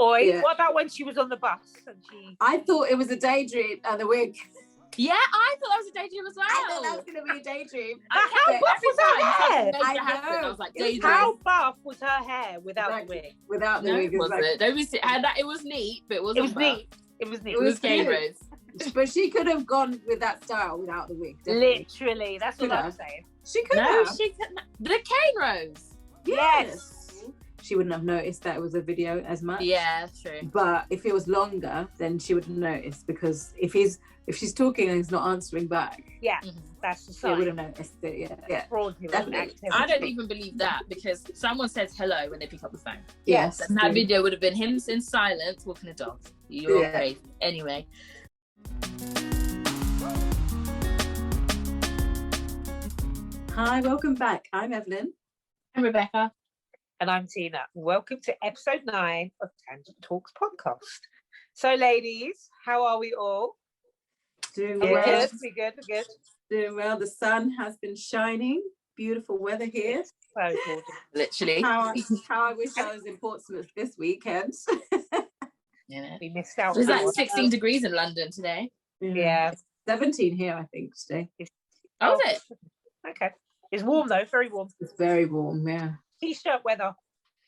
Oi, Yeah. what about when she was on the bus and she... I thought it was a daydream and the wig. Yeah, I thought that was a daydream as well. I thought that was going to be a daydream. How buff was her hair? I was like, daydream. How buff was her hair without the wig? Without the wig. It was neat, but it wasn't. It was neat. It was neat. It was Cane Rose. But she could have gone with that style without the wig. Definitely. Literally, that's what I'm saying. She could have. She could. The Cane Rose. Yes. She wouldn't have noticed that it was a video as much. Yeah, true. But if it was longer, then she would have noticed, because if she's talking and he's not answering back, that's the she sign. would have noticed it. Yeah. Definitely. I don't even believe that, because someone says hello when they pick up the phone. Yes. And that video would have been him in silence walking a dog. You're crazy. Anyway. Hi, welcome back. I'm Evelyn. I'm Rebecca. And I'm Tina. Welcome to episode 9 of Tangent Talks podcast. So, ladies, how are we all? Doing We're well. good. Doing well. The sun has been shining. Beautiful weather here. So gorgeous. Literally. How I wish I was in Portsmouth this weekend. Yeah. We missed out. It was like 16 degrees in London today. Yeah. 17 here, I think, today. Oh, is it? Okay. It's warm though, very warm. It's very warm, yeah. T-shirt weather.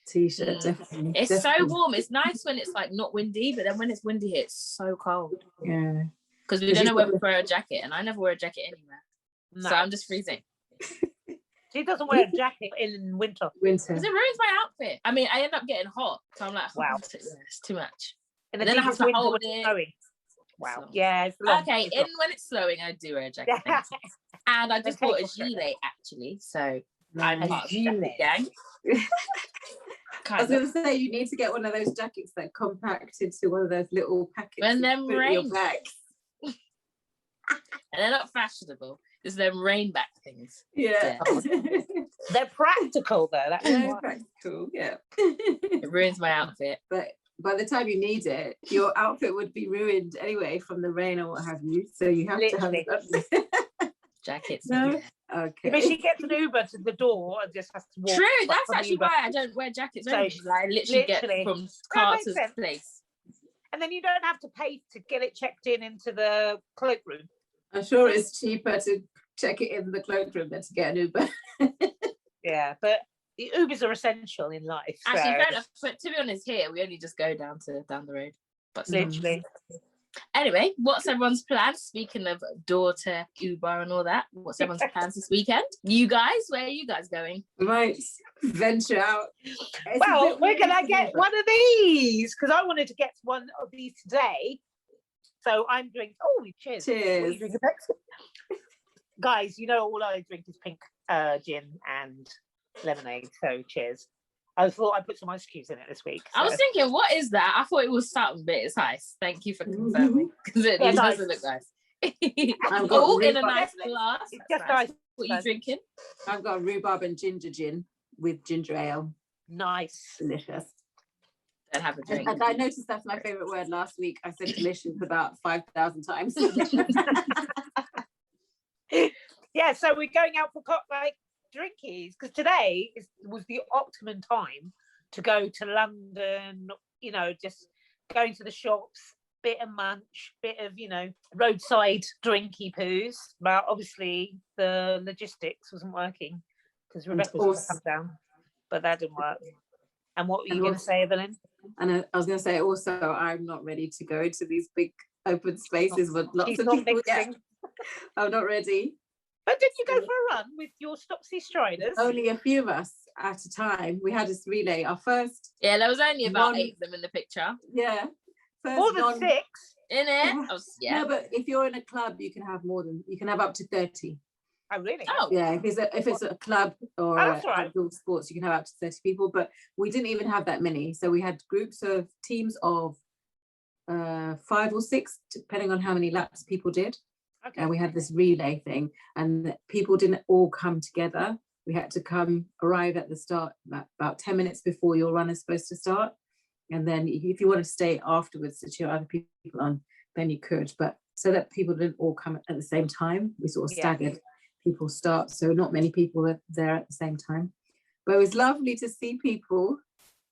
T-shirt, definitely. It's definitely. so warm. It's nice when it's like not windy, but then when it's windy here, it's so cold. Yeah. Because we don't know where we wear a jacket, and I never wear a jacket anywhere. No. So I'm just freezing. She doesn't wear a jacket in winter. Because it ruins my outfit. I mean, I end up getting hot. So I'm like, wow. It's too much. And then I have to hold it. Snowing. Wow. So. Yeah. It's long. Okay, when it's snowing, I do wear a jacket. And I just bought a gilet, actually. So I'm part of the jacket gang. I was going to say, you need to get one of those jackets that compacted to one of those little packets. When them rain. Your bags. And they're not fashionable. It's them rain back things. Yeah. They're practical though. That's practical, yeah. It ruins my outfit. But by the time you need it, your outfit would be ruined anyway from the rain or what have you. So you have to have it. Jackets. No? Okay. But she gets an Uber to the door and just has to walk. True, that's actually why I don't wear jackets. So, I literally get from car to place. And then you don't have to pay to get it checked into the cloakroom. I'm sure it's cheaper to check it in the cloakroom than to get an Uber. Yeah, but the Ubers are essential in life. Actually, fair enough. But to be honest, here we only just go down the road. But literally. Anyway, what's everyone's plans? Speaking of daughter, Uber and all that, what's everyone's plans this weekend? You guys, where are you guys going? Might venture out. Well, we're going to get one of these because I wanted to get one of these today. So I'm doing, cheers. Cheers. Guys, you know all I drink is pink gin and lemonade, so cheers. I thought I'd put some ice cubes in it this week. So. I was thinking, what is that? I thought it was something, but it's nice. Thank you for confirming. Because it doesn't look nice. In a nice glass. It's just nice. What are you drinking? I've got rhubarb and ginger gin with ginger ale. Nice. Delicious. Don't have a drink. And I noticed that's my favourite word last week. I said delicious about 5,000 times. Yeah, so we're going out for drinkies because today was the optimum time to go to London, just going to the shops, bit of munch, bit of, roadside drinky poos. But obviously the logistics wasn't working because Rebecca was going to come down, but that didn't work. And what were you going to say, Evelyn? And I was going to say also, I'm not ready to go to these big open spaces with lots of people. Yeah. I'm not ready. But did you go for a run with your Stopsy Striders? Only a few of us at a time. We had this relay. Our first. Yeah, there was only about 8 of them in the picture. Yeah. More than 6. In it? Yeah. No, but if you're in a club, you can have up to 30. Oh, really? Oh. Yeah, if it's a club or outdoor sports, you can have up to 30 people. But we didn't even have that many. So we had teams of 5 or 6, depending on how many laps people did. Okay. And we had this relay thing, and people didn't all come together. We had to arrive at the start about 10 minutes before your run is supposed to start. And then if you want to stay afterwards to cheer other people on, then you could. But so that people didn't all come at the same time, we sort of staggered people start. So not many people were there at the same time. But it was lovely to see people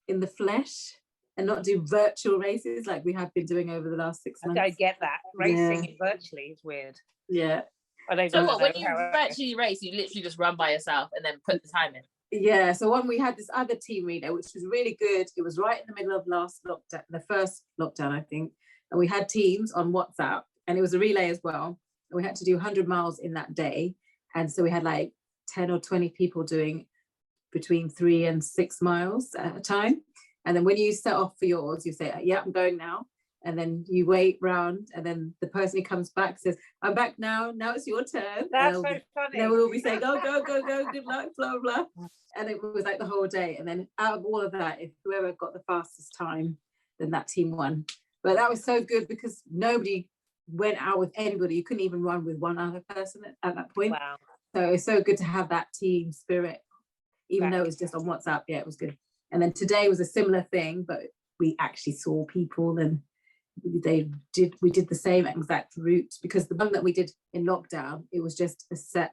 in the flesh. and not do virtual races like we have been doing over the last 6 months. I don't get that. Racing virtually is weird. Yeah. So what, when you virtually race, you literally just run by yourself and then put the time in? Yeah, so when we had this other team relay, which was really good, it was right in the middle of last lockdown, the first lockdown, I think, and we had teams on WhatsApp, and it was a relay as well, and we had to do 100 miles in that day, and so we had like 10 or 20 people doing between 3 and 6 miles at a time, and then when you set off for yours, you say, yeah, I'm going now, and then you wait round, and then the person who comes back says, I'm back now it's your turn. That's so funny. Then we'll be saying, go, good luck, blah, blah. And it was like the whole day. And then out of all of that, if whoever got the fastest time, then that team won. But that was so good because nobody went out with anybody. You couldn't even run with one other person at that point. Wow. So it's so good to have that team spirit, even though it was just on WhatsApp. Yeah, it was good. And then today was a similar thing, but we actually saw people, and we did the same exact route, because the one that we did in lockdown, it was just a set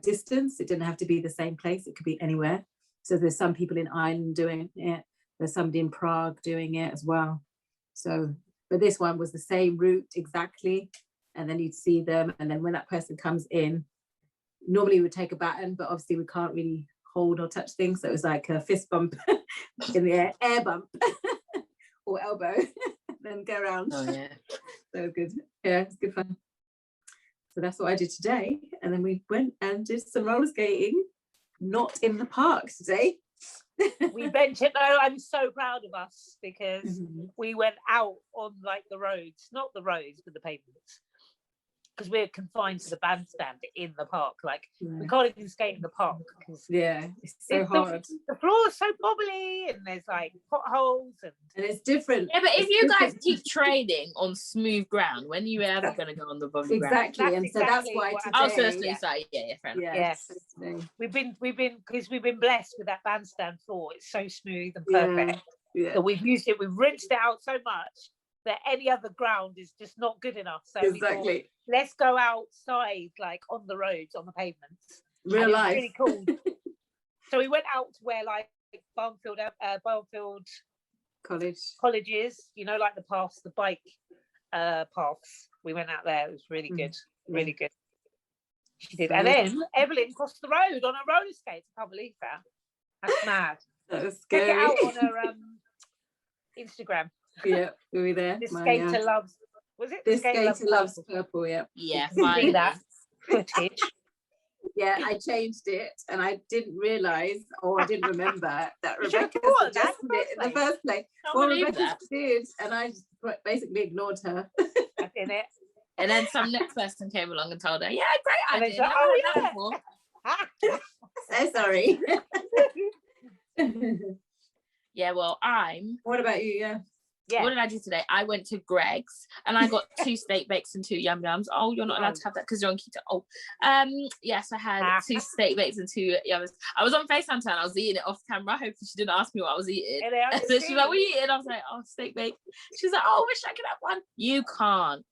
distance. It didn't have to be the same place, it could be anywhere. So there's some people in Ireland doing it, there's somebody in Prague doing it as well. So but this one was the same route exactly, and then you'd see them, and then when that person comes in, normally we would take a baton, but obviously we can't really hold or touch things, so it was like a fist bump in the air bump or elbow, then go around. Oh yeah. So good. Yeah, it's good fun. So that's what I did today. And then we went and did some roller skating, not in the park today. We ventured. No, I'm so proud of us because we went out on like the roads, not the roads, but the pavements. Because we're confined to the bandstand in the park. Like we can't even skate in the park because it's so hard. The floor is so bobbly, and there's like potholes, and it's different. Yeah, but if you guys keep training on smooth ground, when are you ever going to go on the bubbly ground? Exactly, and so that's why today. Fair enough. Yes, we've been because we've been blessed with that bandstand floor. It's so smooth and perfect. Yeah. So we've used it. We've rinsed it out so much that any other ground is just not good enough. So we thought, let's go outside, like on the roads, on the pavements. Real life. Really cool. So we went out to where like Barnfield colleges, you know, like the paths, the bike paths. We went out there. It was really good, really good. She did, and then Evelyn crossed the road on her roller skates. I can't believe that. That's mad. That was scary. Check it out on her Instagram. Yeah, were we there? This skater loves. Was it? This skater loves purple. Yeah. Yeah. See that footage. Yeah, I changed it, and I didn't realise, or I didn't remember that Rebecca suggested it in the first place. Well, Rebecca did, and I just basically ignored her. I did it. And then some next person came along and told her, "Yeah, great idea." Like, oh yeah. So sorry. Yeah, well, What about you? Yeah. What did I do today? I went to Greg's and I got 2 steak bakes and 2 yum yums. Oh, you're not allowed to have that because you're on keto. Oh, yes, I had 2 steak bakes and 2 yums. I was on FaceTime and I was eating it off camera. Hopefully she didn't ask me what I was eating. And so she's like, "What are you eating?" I was like, "Oh, steak bake." She's like, "Oh, I wish I could have one." You can't.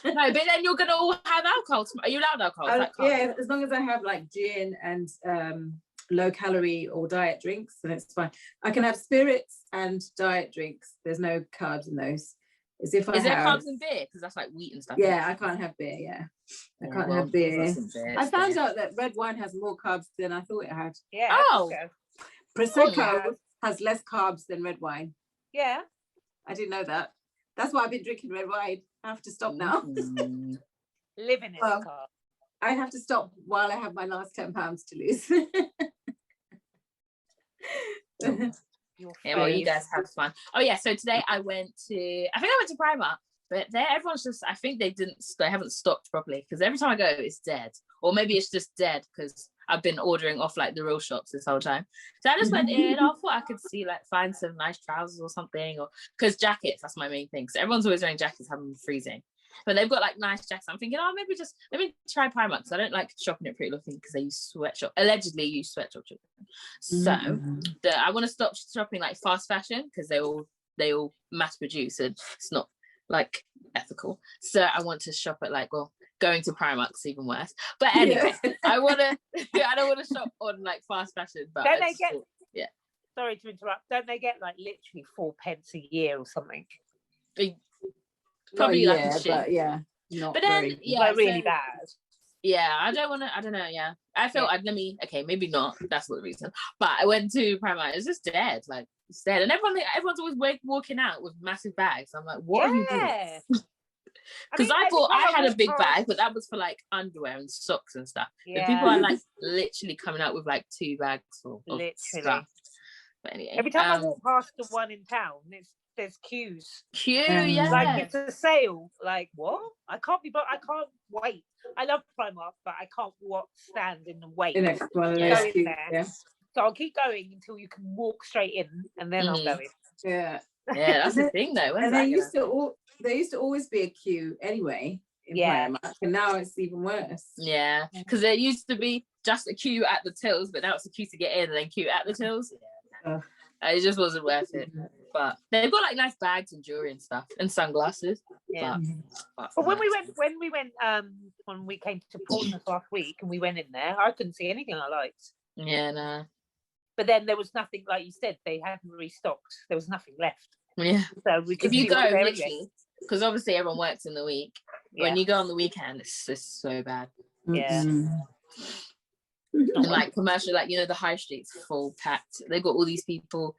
No, but then you're gonna all have alcohol. Are you allowed alcohol? Yeah, as long as I have like gin and low calorie or diet drinks, then it's fine. I can have spirits and diet drinks. There's no carbs in those. Is there carbs in beer? Because that's like wheat and stuff. Yeah, I can't have beer. Yeah, I can't have beer. I found out that red wine has more carbs than I thought it had. Yeah. Oh. Prosecco has less carbs than red wine. Yeah. I didn't know that. That's why I've been drinking red wine. I have to stop now. Living in the car. I have to stop while I have my last 10 pounds to lose. Yeah, well, you guys have fun. Oh yeah, so today I went to Primark, but there everyone's just, I think they haven't stocked properly because every time I go it's dead, or maybe it's just dead because I've been ordering off like the real shops this whole time. So I just went in. I thought I could find some nice trousers or something, or because jackets, that's my main thing. So everyone's always wearing jackets, having freezing. But they've got like nice jackets. I'm thinking, let me try Primark because I don't like shopping at Pretty Little Thing because they use sweatshop. Allegedly use sweatshop. So I want to stop shopping like fast fashion because they all mass produce and it's not like ethical. So I want to shop at going to Primark's even worse. But anyway, I don't want to shop on like fast fashion. But sorry to interrupt. Don't they get like literally 4p a year or something? Probably like a shit. But yeah, not but then very, really bad. Yeah, I don't know. Yeah, I felt maybe not. That's not the reason. But I went to Primark. It's just dead. Like it's dead, and everyone's always walking out with massive bags. I'm like, what are you doing? Because I thought I had a big bag, but that was for like underwear and socks and stuff. Yeah. But people are like literally coming out with like 2 bags full of stuff. But anyway, every time I walk past the one in town, there's queues. Yeah. Like it's a sale. Like what? I can't wait. I love Primark, but I can't stand in the wait. The next one of those queues, So I'll keep going until you can walk straight in, and then I'll go in. Yeah. Yeah, that's the thing though. And there used to always be a queue anyway in Primark, and now it's even worse. Yeah, because there used to be just a queue at the tills, but now it's a queue to get in and then queue at the tills. It just wasn't worth it. But they've got like nice bags and jewelry and stuff and sunglasses. Yeah. But when we came to Portsmouth last week and we went in there, I couldn't see anything I liked. Yeah, no. But then there was nothing, like you said, they hadn't restocked. There was nothing left. Yeah. So we could if you go literally, because obviously everyone works in the week. When you go on the weekend, it's just so bad. Yeah. And like commercial, like the high street's full packed. They've got all these people,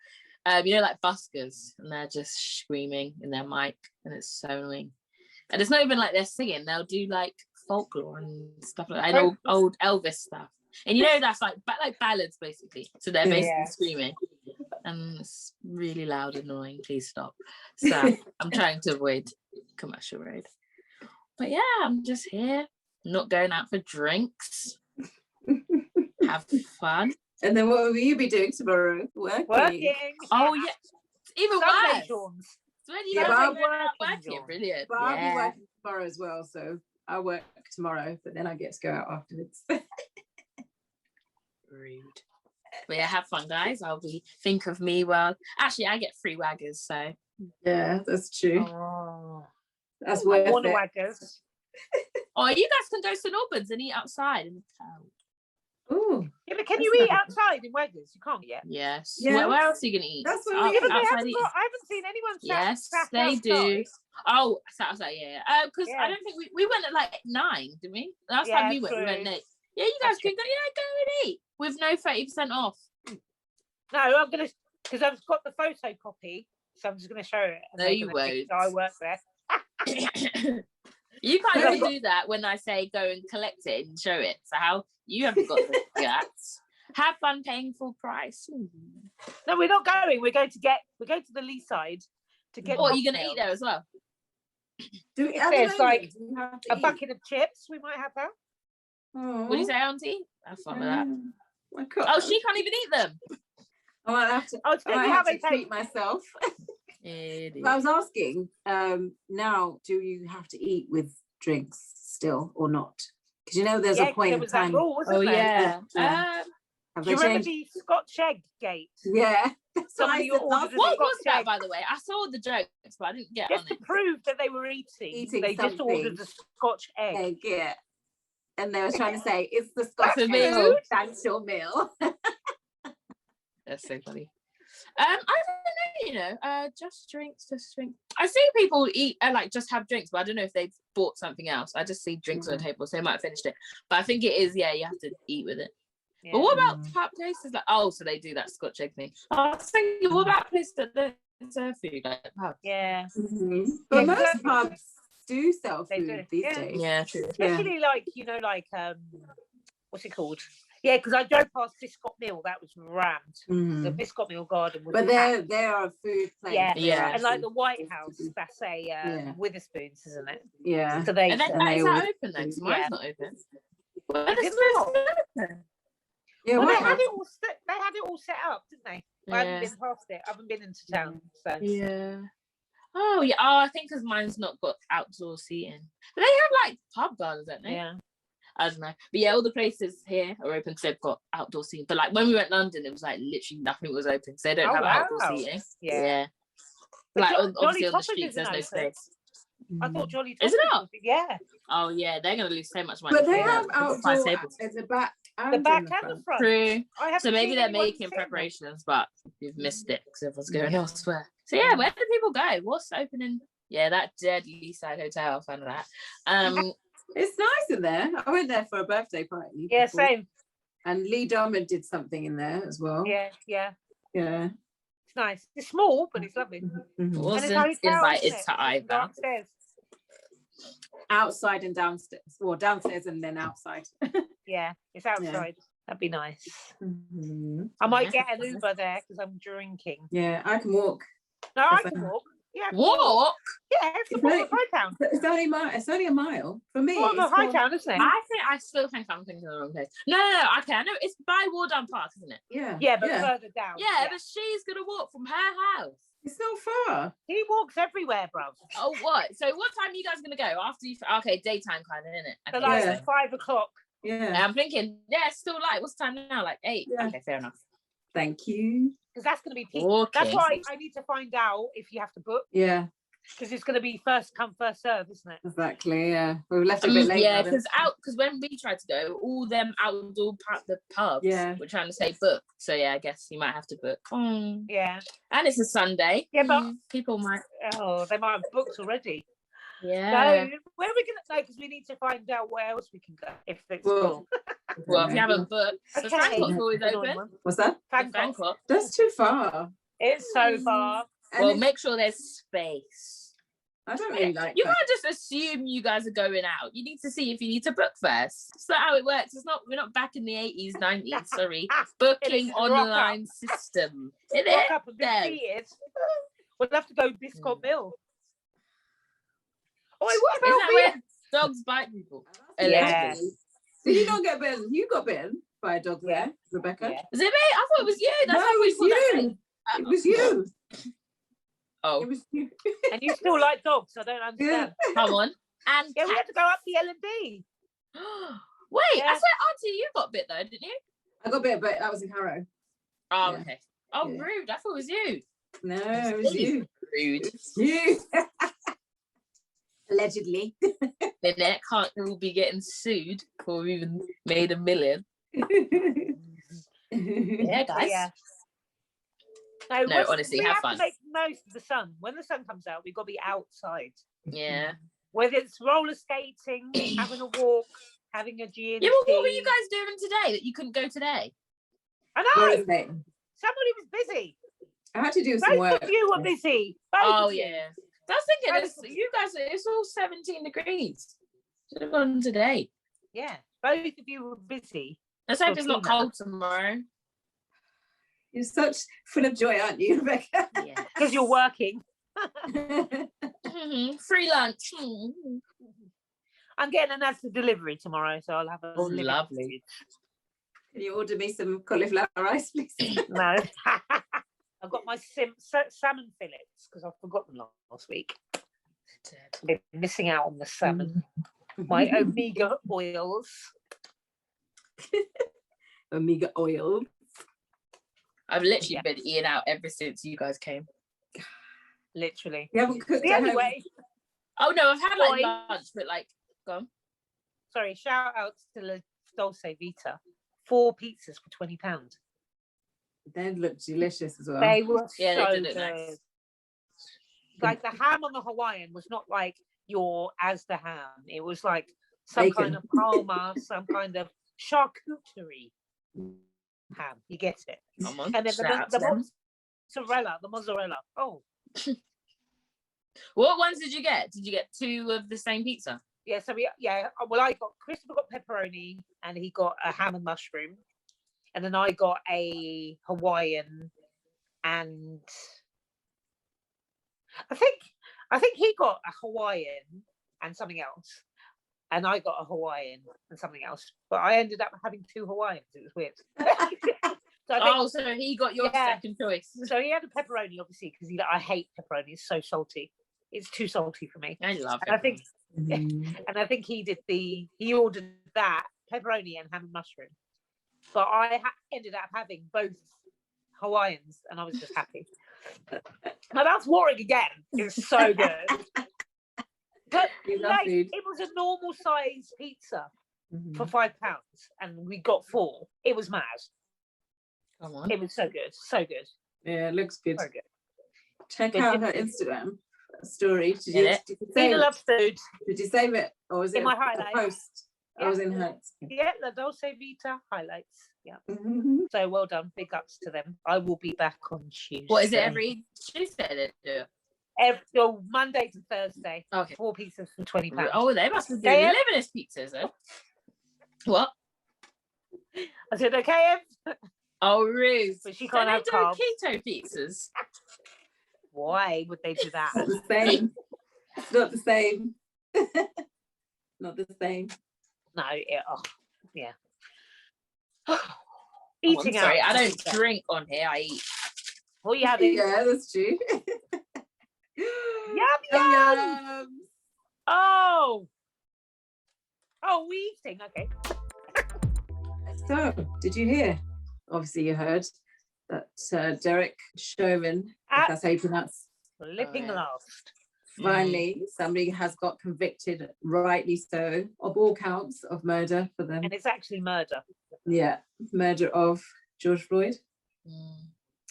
like buskers, and they're just screaming in their mic, and it's so annoying. And it's not even like they're singing; they'll do like folklore and stuff like that, and old Elvis stuff. And that's like ballads basically. So they're basically screaming, and it's really loud and annoying. Please stop. So I'm trying to avoid commercial road. But yeah, I'm just here, not going out for drinks. Have fun. And then what will you be doing tomorrow? Working. Oh yeah, even worse. Working. Brilliant. But I'll be working tomorrow as well, so I work tomorrow, but then I get to go out afterwards. Rude. But yeah, have fun, guys. Think of me. Well, actually, I get free waggers, so yeah, that's true. That's worth it. Waggers. Oh, you guys can go to St Albans and eat outside in the town. Oh, yeah, but can you eat outside in Weggers? You can't yet. Yes. Where else are you gonna eat? That's what I haven't seen anyone. Yes, they do. Oh, outside, yeah. Because I don't think we went at like 9, did we? Last time we went late. Yeah, you guys can go. Go and eat with no 30% off. No, I'm gonna, because I've got the photocopy, so I'm just gonna show it. No, you won't. I work there. You can't even do that when I say go and collect it and show it. So how you haven't got the guts. Have fun paying full price. No, we're not going. We're going to the lee side to get. What are you going to eat there as well? There's like a bucket of chips. We might have that. What do you say, Auntie? Have fun with that. Oh, she can't even eat them. I might have to. I have to treat myself. But I was asking, now, do you have to eat with drinks still or not? Because there's a point in time. Rule, yeah. Do you remember the Scotch egg gate? Yeah. What was that, by the way? I saw the jokes, but I didn't get just on it. Just to prove that they were eating they just ordered the Scotch egg. Yeah. And they were trying to say, it's the Scotch egg substantial meal. That's so funny. I don't know, just drinks. I see people eat like just have drinks, but I don't know if they've bought something else. I just see drinks on the table, so they might have finished it. But I think it is, you have to eat with it. Yeah. But what about pub places so they do that Scotch egg thing? I was thinking, what about places that serve food, like pubs? Yeah. Mm-hmm. But most pubs do sell food these days. Yeah, true. Especially what's it called? Yeah, because I drove past Biscot Mill, that was rammed. The Biscot Mill garden was. But they are a food place. Yeah. And like the White House, that's a Witherspoons, isn't it? Yeah. So they. And then is that open then? Because mine's not open. Well, it's not open. Yeah, well, they had it all set up, didn't they? I haven't been past it. I haven't been into town. So. Yeah. Oh yeah. Oh, I think because mine's not got outdoor seating. But they have like pub gardens, don't they? Yeah. I don't know. But yeah, all the places here are open because they've got outdoor seating. But like when we went to London, it was like literally nothing was open. So they don't have outdoor seating. Yeah. Like obviously on the streets, there's no space. I thought Jolly Is it not? Yeah. Oh yeah, they're gonna lose so much money. But they have outdoor at the back The back and the front. True. I haven't So maybe seen they're anyone making sitting there. preparations, but you've missed it because everyone's going elsewhere. So yeah, where do people go? What's opening? Yeah, that dead Leaside Hotel. I found that. It's nice in there. I went there for a birthday party. Yeah, before. same. And Lee Drummond did something in there as well. Yeah. Yeah. It's nice. It's small, but it's lovely. Mhm. Wasn't hotel, invited isn't it? to You can go either. upstairs. Outside and downstairs. Well, downstairs and then outside. Yeah, it's outside. That'd be nice. Mhm. I might get an Uber there because I'm drinking. Yeah, I can walk. No, I can walk. Yeah, I can Walk? Yeah, it's the bottom of Hightown. It's only a mile for me. Bottom of it's more- Hightown, isn't it? I still think I'm thinking of the wrong place. No. Okay, I know it's by Wardown Park, isn't it? Yeah, but further down. Yeah, but she's gonna walk from her house. it's not far. He walks everywhere, bro. Oh, what? So what time are you guys gonna go? After you? Okay, daytime kind of, isn't it? So Okay, like Yeah. 5 o'clock. Yeah. I'm thinking, yeah, it's still light. What's the time now? Like 8. Yeah. Okay, fair enough. Thank you. Because that's going to be peak. Walking. That's why I need to find out if you have to book. Yeah, Because it's going to be first come, first serve, isn't it? exactly. Yeah, we left a bit late. Yeah, now, because when we tried to go, all them outdoor the pubs Yeah. were trying to say book. So yeah, I guess you might have to book. Yeah. And it's a Sunday. Yeah, but people might. oh, they might have booked already. Yeah. So where are we going to go? Because we need to find out where else we can go if it's full. Well, if you haven't booked, so Okay. Bangkok's always Annoying open. one. What's that? Bangkok. That's too far. It's so far. And Well, it's- make sure there's space. I don't really like You that. can't just assume you guys are going out. You need to see if you need to book first. It's not how it works. We're not back in the 80s, 90s, sorry. Booking It's a rock online system. It Rock is. up and be Yes. seated. We'll have to go Biscot Mill. Oh, Is what that about me? where dogs bite people? Yeah. Did you not get bitten? You got bitten by a dog there, Rebecca. Yeah. Was it me? I thought it was you. That's No, how we it saw was that you. thing. It was you. Oh, It was you. And you still like dogs? I don't understand. come on. And Yeah, we had to go up the L&D. Wait, Yeah. I said, Auntie, you got bit though, didn't you? I got bit, but I was in Harrow. Oh, Yeah. okay. Oh, Yeah. rude. I thought it was you. No, it was you. Rude. It was you. Allegedly. Then it can't all be getting sued for we even made $1 million. Yeah, guys. Yeah. No, honestly, we have have fun. to make the most of the sun. When the sun comes out, we've got to be outside. Yeah. Whether it's roller skating, having a walk, having a gin. Yeah, but what were you guys doing today that you couldn't go today? I know. What is it? Somebody was busy. I had to do some Both work. of you were busy. Both Oh, of you. yeah. I was thinking, you guys, it's all 17 degrees. Should have gone today. Yeah. Both of you were busy. Let's hope it's not cold tomorrow. You're such full of joy, aren't you, Rebecca? Yeah. Because you're working. Free lunch. I'm getting an as delivery tomorrow, so I'll have a Oh, delivery. lovely. Can you order me some cauliflower rice, please? No. I've got my salmon fillets because I forgot them last week. I've been missing out on the salmon. My omega oils. Omega oil. I've literally been eating out ever since you guys came. Literally. You haven't cooked The at only home? way. Oh no, I've had like Floyd. lunch, but like, gone. Sorry, shout out to La Dolce Vita. 4 pizzas for £20. They look delicious as well. They were Yeah, so they did good. look nice. Like the ham on the Hawaiian was not like your Asda ham. It was like some Bacon. kind of parma, some kind of charcuterie ham. You get it? Come on. And then shout out to them. the mozzarella. Oh, What ones did you get? Did you get 2 of the same pizza? yeah. So Christopher got pepperoni and he got a ham and mushroom, and then I got a Hawaiian, and I think he got a Hawaiian and something else, and I got a Hawaiian and something else. But I ended up having 2 Hawaiians. It was weird. So he got your second choice. So he had a pepperoni, obviously, because I hate pepperoni. It's so salty. It's too salty for me. I love it. And I think he ordered that pepperoni and ham and mushroom. But I ended up having both Hawaiians, and I was just happy. My mouth's watering again. It was so good. But You love like, food. it was a normal size pizza. for £5, and we got 4. It was mad. Come on. It was so good, so good. Yeah, it looks good. So good. Check out her Instagram story. Did you save it? Love food. Did you save it, or was it in my highlights? Post? Yeah. I was in her. Yeah, La Dolce Vita highlights. Yeah. So well done. Big ups to them. I will be back on Tuesday. What is it? Every Tuesday they do? Monday to Thursday. Okay. 4 pizzas for £20. Oh, they must be doing Lebanese pizzas, eh? What? I said, okay, Ev. Oh, Ruth. But she can't have carbs. Keto pizzas. Why would they do that? Not the same. It's not the same. Not the same. No, yeah. Eating out. I don't drink on here. I eat. Well, you have it. Yeah, that's true. Yum. Oh, we eating. Okay. So, did you hear? Obviously, you heard that Derek Chauvin, if that's how you pronounce. Flipping last. Finally, somebody has got convicted, rightly so, of all counts of murder for them. And it's actually murder. Yeah, murder of George Floyd.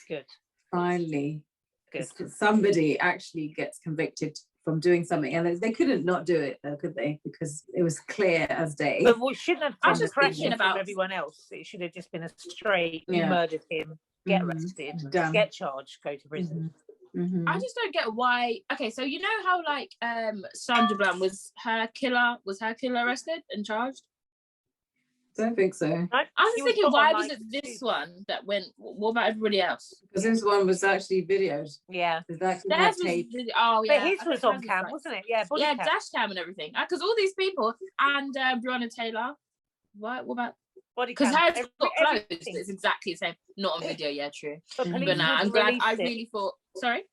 Good. Finally. Good. Somebody actually gets convicted from doing something, and they couldn't not do it, though, could they? Because it was clear as day. But we shouldn't have come pressure from everyone else. It should have just been a straight, you murdered him, get arrested, get charged, go to prison. I just don't get why. Okay, so you know how like Sandra Bland was her killer arrested and charged? Don't think so. I was thinking, why was it this one that went? What about everybody else? Because this one was actually videoed. Yeah. But his was on cam, wasn't it? Yeah. Yeah, dash cam and everything. Because all these people and Breonna Taylor. What about? Because hers got closed. It's exactly the same. Not on video. Yeah, true. But now I'm glad. I really thought. Sorry.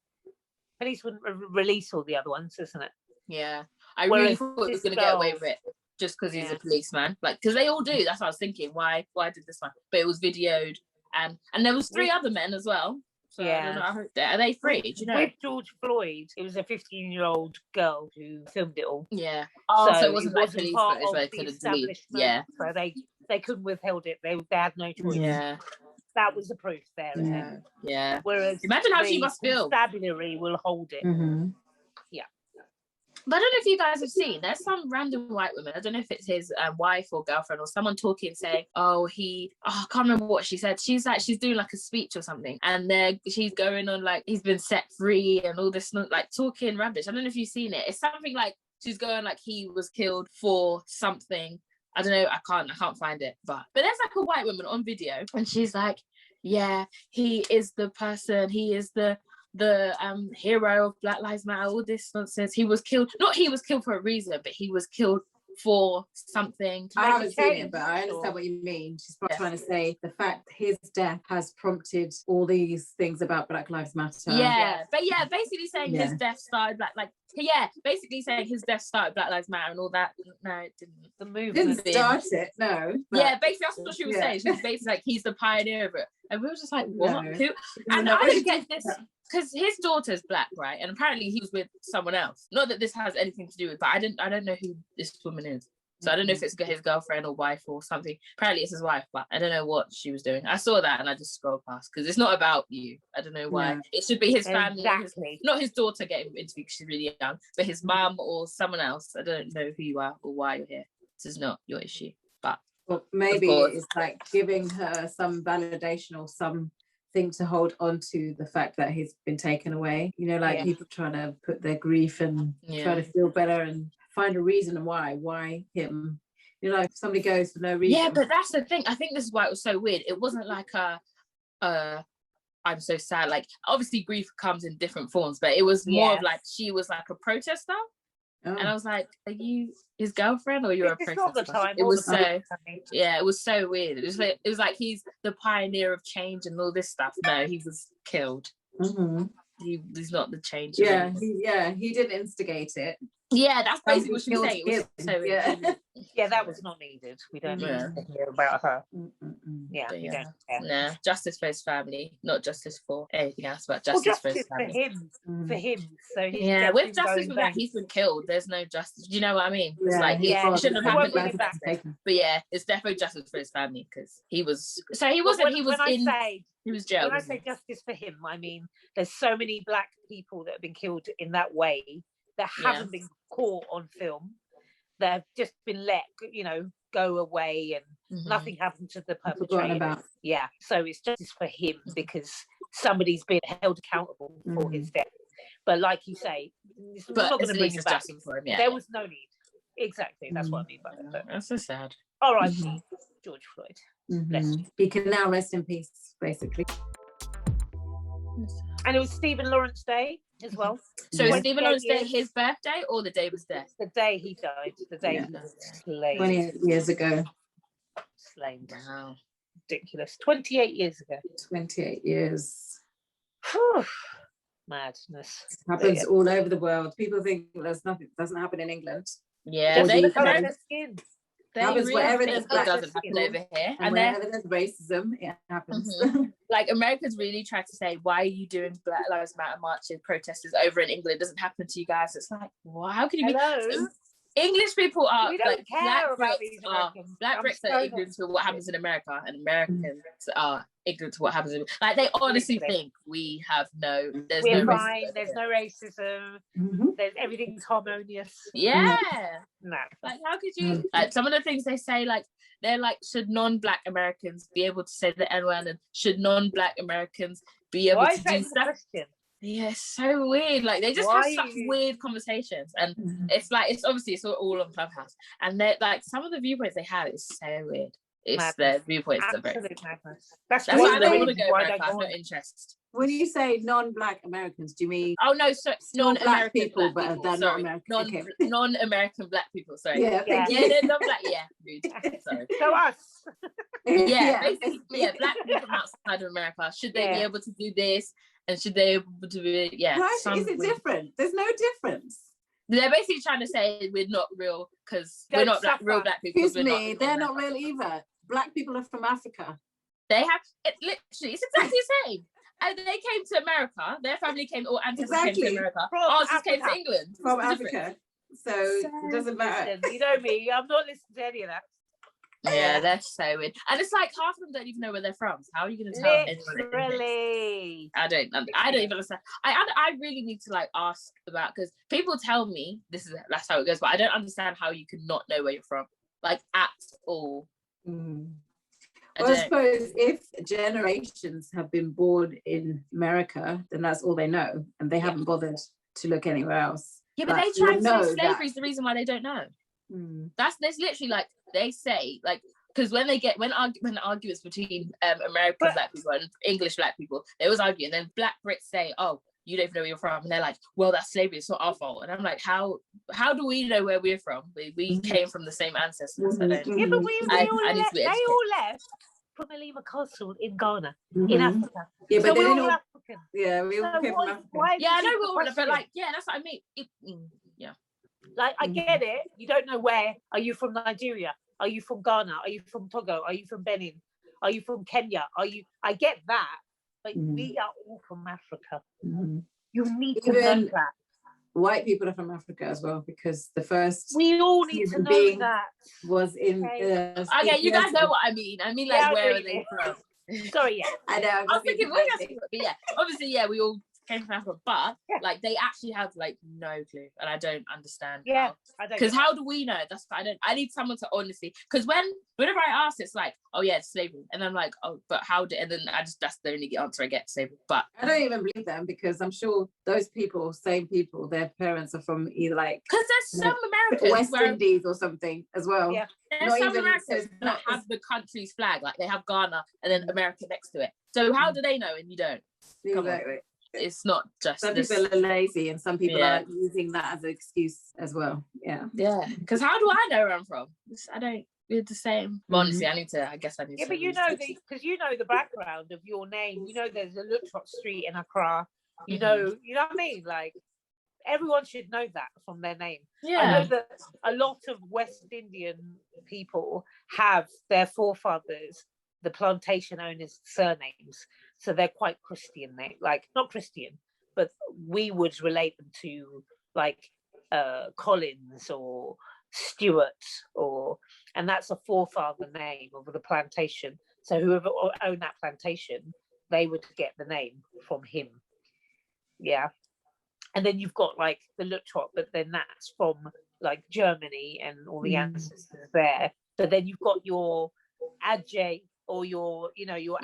Police wouldn't release all the other ones, isn't it? Yeah. I really thought he was going to get away with it. Just because he's a policeman, like, because they all do. That's what I was thinking. Why did this one? But it was videoed, and there was 3 other men as well. So I don't know, I hope are they free? Do you know? With George Floyd, it was a 15-year-old girl who filmed it all. Yeah. So it wasn't like police footage where they could have deleted. Yeah. So they couldn't withhold it. They had no choice. Yeah. That was the proof there. Yeah. Yeah. Whereas imagine how she must feel. Constabulary will hold it. Yeah. But I don't know if you guys have seen, there's some random white woman, I don't know if it's his wife or girlfriend or someone talking saying, I can't remember what she said. She's doing like a speech or something, and she's going on like he's been set free and all this, like talking rubbish. I don't know if you've seen it. It's something like she's going like he was killed for something. I don't know, I can't find it. But there's like a white woman on video and she's like, yeah, he is the person, he is the hero of Black Lives Matter, all this nonsense. He was killed for a reason, but he was killed for something. I haven't seen it, but I understand what you mean. She's probably trying to say the fact his death has prompted all these things about Black Lives Matter. Yeah, but basically saying his death started basically saying his death started Black Lives Matter and all that. No, it didn't. The movement didn't start it. No. Yeah, basically that's what she was saying. She was basically like he's the pioneer of it, and we were just like, what? No. Who? And I don't get this. Because his daughter's Black, right? And apparently he was with someone else. Not that this has anything to do with, but I don't know who this woman is. So I don't know if it's his girlfriend or wife or something. Apparently it's his wife, but I don't know what she was doing. I saw that and I just scrolled past because it's not about you. I don't know why. No. It should be his family. Exactly. Not his daughter getting interviewed because she's really young, but his mum or someone else. I don't know who you are or why you're here. This is not your issue. But well, maybe it's like giving her some validation or some thing to hold on to the fact that he's been taken away, people trying to put their grief and try to feel better and find a reason why him, if somebody goes for no reason. But that's the thing. I think this is why it was so weird. It wasn't like I'm so sad, like obviously grief comes in different forms, but it was more of like she was like a protester. And I was like, are you his girlfriend or you're a protester? All the time. It was it was so weird. It was like he's the pioneer of change and all this stuff. No, he was killed. He's not the change. He didn't instigate it. Yeah, that's basically what she was saying. Yeah, that was not needed. We don't need to hear about her. Yeah, But we yeah. don't care. Nah, justice for his family, not justice for anything else, but justice for his family. For him. So his Yeah, death with didn't justice go for in that, vain. he's been killed. There's no justice. Do you know what I mean? It's Yeah, like he it shouldn't have happened in the back. first place. But yeah, it's definitely justice for his family because he was. So he But wasn't. He was jailed. When I say justice for him, I mean there's so many black people that have been killed in that way that haven't been caught on film, that have just been let, go away, and nothing happened to the perpetrator. Yeah, so it's justice for him because somebody's been held accountable for his death. But like you say, but not going to bring him back. For him, yeah. There was no need. Exactly, that's what I mean by that. That's so sad. All right, George Floyd. He can now rest in peace, basically. And it was Stephen Lawrence Day as well. So is Stephen Lawrence Day his birthday or the day of his death? The day he died. The day he was slain. 28 years ago. Slain. Wow. Ridiculous. 28 years ago. 28 years. Whew. Madness. It happens all over the world. People think there's nothing, doesn't happen in England. Yeah, they happens really wherever there's it doesn't happen over here. And wherever there's racism, it happens. Like Americans really try to say, why are you doing Black Lives Matter marches, protesters over in England? It doesn't happen to you guys. It's like, well, how can you be? English people are we don't like care about these Americans. Black Brits are ignorant to what happens in America, and Americans are ignorant to what happens in like they honestly think we have we're fine, there's no racism, there's everything's harmonious. Yeah. No. Like how could you like some of the things they say, like they're like, should non-Black Americans be able to say the N-word, and should non-Black Americans be able to do stuff? Yeah, it's so weird. Like they just have such weird conversations, and it's like it's all on Clubhouse, and they're like some of the viewpoints they have is so weird. It's their viewpoints are very madness. That's why I don't want to go America. I have no interest. When you say non-Black Americans, do you mean? Oh no, so non-American people, Black but they're not American. Non-American Black people. Sorry. Yeah, they're non-Black. Yeah, rude. Sorry. So us. Basically, Black people from outside of America, should they be able to do this? And should they be able to be, Why is it different? There's no difference. They're basically trying to say we're not real because we're not real Black people. Excuse me, they're not real either. Black people are from Africa. They have, it's exactly the same. And they came to America, their family came, or ancestors came to America. Ours came to England. From Africa. So it doesn't matter. Listen, you know me, I'm not listening to any of that. Yeah, that's so weird. And it's like half of them don't even know where they're from. So how are you going to tell anyone? Really? I don't even understand. I really need to like ask about, because people tell me that's how it goes, but I don't understand how you can not know where you're from, like at all. Well, I suppose if generations have been born in America, then that's all they know, and they haven't bothered to look anywhere else. Yeah, but they try to say slavery is the reason why they don't know. That's literally like they say, like, because when arguments between American Black people and English Black people, they always argue, and then Black Brits say, "Oh, you don't even know where you're from," and they're like, "Well, that's slavery. It's not our fault." And I'm like, "How do we know where we're from? We came from the same ancestors." Yeah, but they all left from Alima Castle in Ghana, in Africa. Yeah, but so we're all African. Yeah, we all came from Africa. Yeah, I know we're all, but like, yeah, that's what I mean. Like, I get it. You don't know where. Are you from Nigeria? Are you from Ghana? Are you from Togo? Are you from Benin? Are you from Kenya? I get that. But we are all from Africa. You need to know that. White people are from Africa as well, because the first we all need to know that was in okay, you guys know what I mean. I mean, like, where are they from? Sorry, yeah. I know. I was thinking, obviously, we all came from Africa, but like they actually have like no clue, and I don't understand. Yeah, I don't. Because how do we know? That's I need someone to honestly. Because whenever I ask, it's like, oh yeah, it's slavery, and I'm like, oh, but how did? And then that's the only answer I get, slavery. But I don't even believe them, because I'm sure those same people, their parents are from either like, because there's some Americans West Indies or something as well. Yeah, there's some Americans that have the country's flag, like they have Ghana and then America next to it. So how do they know and you don't? Exactly. It's not just some people are lazy, and some people are using that as an excuse as well. Yeah. Because how do I know where I'm from? I don't. We're the same. Well, honestly, I need to. Yeah, but you know because you know the background of your name. You know, there's a Lutrot Street in Accra. You know what I mean. Like, everyone should know that from their name. Yeah. I know that a lot of West Indian people have their forefathers the plantation owners' surnames. So they're quite Christian. Like, not Christian, but we would relate them to like Collins or Stewart, and that's a forefather name of the plantation. So whoever owned that plantation, they would get the name from him. Yeah. And then you've got like the Luttrot, but then that's from like Germany and all the ancestors there. But then you've got your Adjay or your actual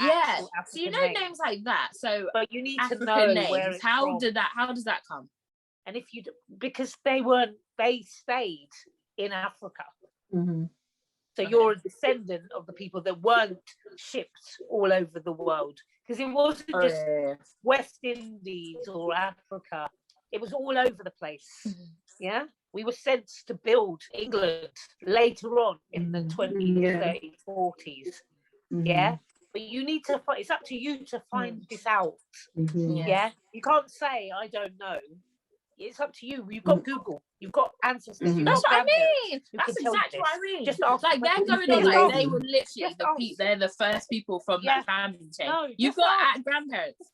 African so you know names. names like that. So but you need African to know names. where it's How from. does that come? And because they stayed in Africa. So you're a descendant of the people that weren't shipped all over the world, because it wasn't just West Indies or Africa. It was all over the place. Yeah. We were sent to build England later on in the 20s, 30s, 40s. Yeah. But you need to find, it's up to you to find this out. Yeah. You can't say, I don't know. It's up to you. You've got Google. You've got ancestors. That's what I mean. That's exactly what I mean. Just ask, like they're going on like they were literally they're the first people from that family chain. No, you've got grandparents.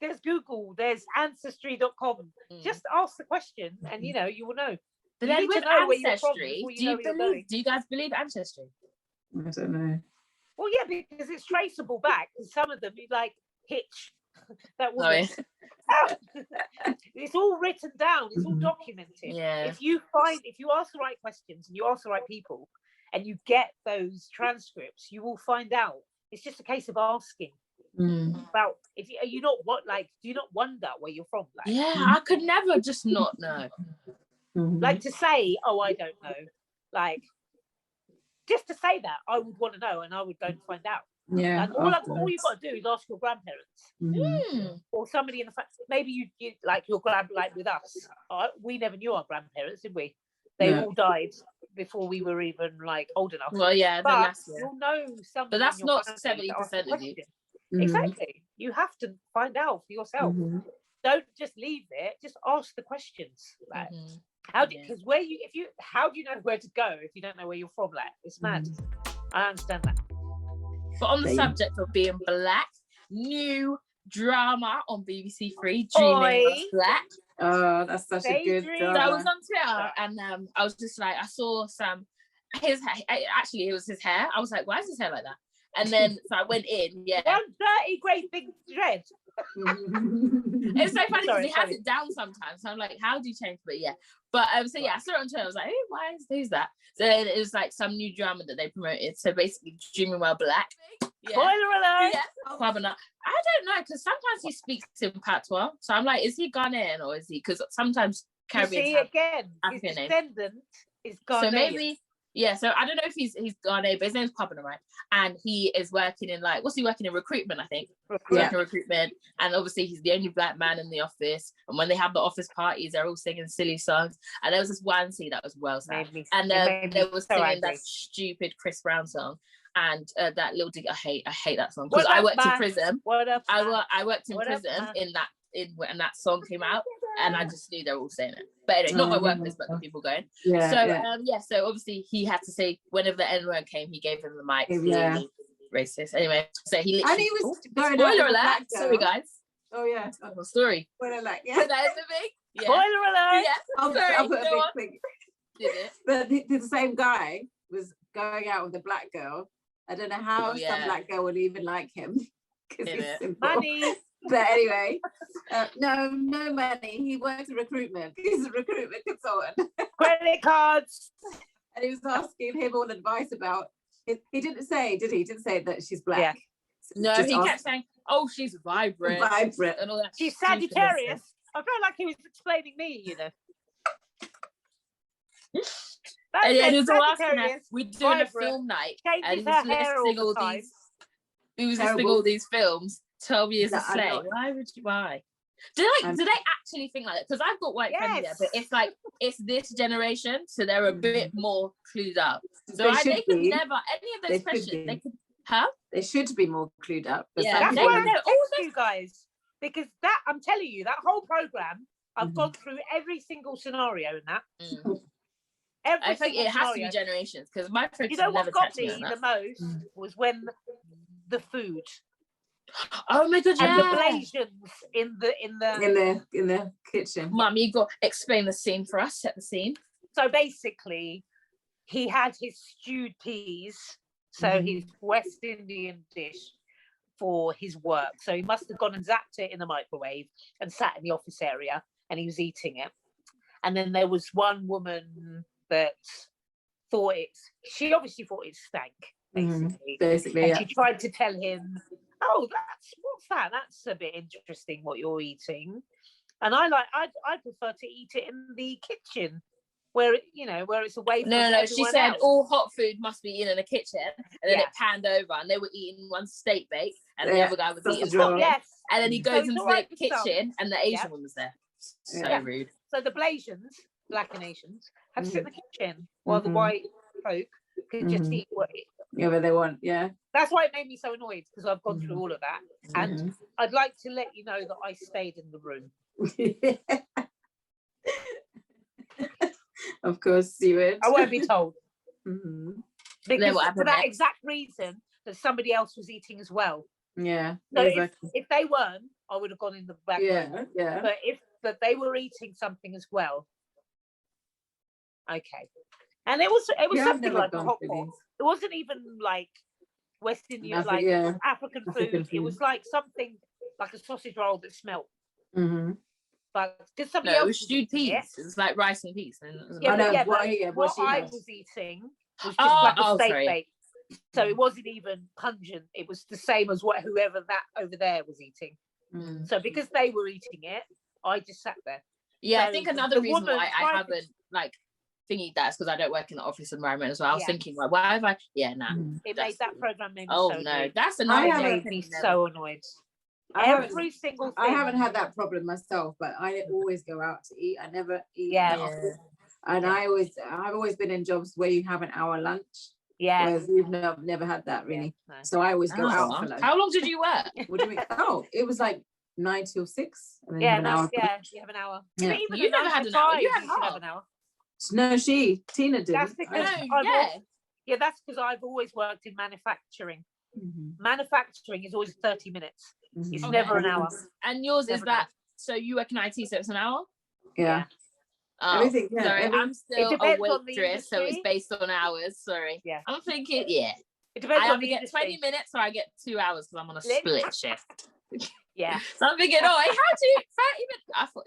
There's Google. There's ancestry.com. Just ask the question, and you will know. But then with ancestry, do you guys believe ancestry? I don't know. Well, yeah, because it's traceable back. And some of them, like Hitch, that woman. It's all written down. It's all documented. Yeah. If you ask the right questions and you ask the right people, and you get those transcripts, you will find out. It's just a case of asking about. Do you not wonder where you're from? Like, I could never just not know. Like to say, oh, I don't know. Like, just to say that, I would want to know, and I would go and find out. Yeah. And all you've got to do is ask your grandparents or somebody in the family. Maybe you like your like with us. We never knew our grandparents, did we? They all died before we were even like old enough. Well, yeah, but last year. You'll know something. But that's not 70% of you. Exactly. You have to find out for yourself. Don't just leave it. Just ask the questions. Like, how do you know where to go if you don't know where you're from? Like, it's mad. I understand that. But on the subject of being black, new drama on BBC Three, Dreaming of Black. Oh, that's such a good drama. So I was on Twitter and I was just like, I saw it was his hair. I was like, why is his hair like that? And then so I went in, one dirty great big dread. It's so funny because he has it down sometimes. So I'm like, how do you change? But yeah. But so yeah, I saw it on Twitter. I was like, hey, who's that? So it was like some new drama that they promoted. So basically, Dreaming While Black. Yeah. Spoiler alert! Yeah. I don't know, because sometimes he speaks in patois. So I'm like, is he Ghanaian or is he? Because sometimes Caribbean his descendant is Ghanaian. So maybe. Yeah, so I don't know if he's Ghanaian, but his name's Pabana, right? And he is working in what's he working in? Recruitment, I think. Recruitment. And obviously he's the only black man in the office. And when they have the office parties, they're all singing silly songs. And there was this one scene that was well sad. And they were singing that stupid Chris Brown song. And that little dig, I hate that song. Because I worked in prison. I worked in prison when that song came out, and I just knew they were all saying it. But anyway, not my workplace, but the people going. So obviously he had to say, whenever the N-word came, he gave him the mic. Really racist. Anyway, so he literally. And he was going spoiler alert. Sorry, guys. Oh yeah. Story. Spoiler alert. Yeah. That is the big. Yeah. Spoiler alert. Yeah. I'll put a big thing. Did it? But the same guy was going out with a black girl. I don't know how some black girl would even like him. Money. But anyway, no money. He works in recruitment. He's a recruitment consultant. Credit cards. And he was asking him all advice about it. He didn't say, did he? He didn't say that she's black. Yeah. No, he kept saying, oh, she's vibrant. And all that. She's Sagittarius. I felt like he was explaining me, And he was asking us, we're doing a film night. And he was listing all these. He was listing all these films. 12 Years a Slave. Why? Do they actually think like that? Because I've got white family there, but it's like it's this generation, so they're a bit more clued up. So they could never any of those questions. They could, They should be more clued up. Yeah, that's why I know you guys, because that I'm telling you, that whole program, I've gone through every single scenario in that. I think it has to be generations because my friends. You know what got me the most was when the food. Oh my god! And the blations in the kitchen. Mum, you got to explain the scene for us. Set the scene. So basically, he had his stewed peas, so his West Indian dish for his work. So he must have gone and zapped it in the microwave and sat in the office area, and he was eating it. And then there was one woman that she obviously thought it stank, basically. And she tried to tell him, oh, what's that? That's a bit interesting what you're eating. And I prefer to eat it in the kitchen where it's away from No, she said else. All hot food must be eaten in the kitchen, and then it panned over, and they were eating one steak bake, and the other guy was eating something. Yes. And then he goes into the kitchen, and the Asian woman was there. So rude. So the Blasians, Black and Asians, had to sit in the kitchen while the white folk could just eat whatever they want. Yeah. That's why it made me so annoyed, because I've gone through all of that, and I'd like to let you know that I stayed in the room. Of course you would. I won't be told. Because for that exact reason that somebody else was eating as well. Yeah. So if they weren't, I would have gone in the back room. Yeah. But they were eating something as well. Okay. And it was something like a hot pot. It wasn't even like West Indian, African food. It was like something like a sausage roll that smelled. But because somebody else was stewed peas. It's like rice and peas. What I was eating was just like a steak bake. So it wasn't even pungent. It was the same as whoever that over there was eating. So because they were eating it, I just sat there. Yeah, so I think another reason why I haven't thingy that's because I don't work in the office environment as well. I was thinking, like, why have I? Yeah, nah. It made that program made me so no, annoyed. That's annoying. It made me so annoyed. Every single thing. I haven't had that problem myself, but I always go out to eat. I never eat in the office. And I've always been in jobs where you have an hour lunch. Yeah. Whereas you've never had that really. No. So I always go out for lunch. How long did you work? What do you mean? Oh, it was like 9 till 6. And then you have an hour. Yeah. But even you never had an hour. You had an hour. No, Tina did. That's because that's because I've always worked in manufacturing. Manufacturing is always 30 minutes. It's never an hour. And yours is that, so you work in IT, so it's an hour? Yeah. Everything, sorry, I'm still a waitress, so it's based on hours. Sorry. Yeah. I'm thinking, it depends on the get industry. 20 minutes or I get 2 hours because I'm on a split shift. Yeah. So I'm thinking, how do you 30 minutes? I thought,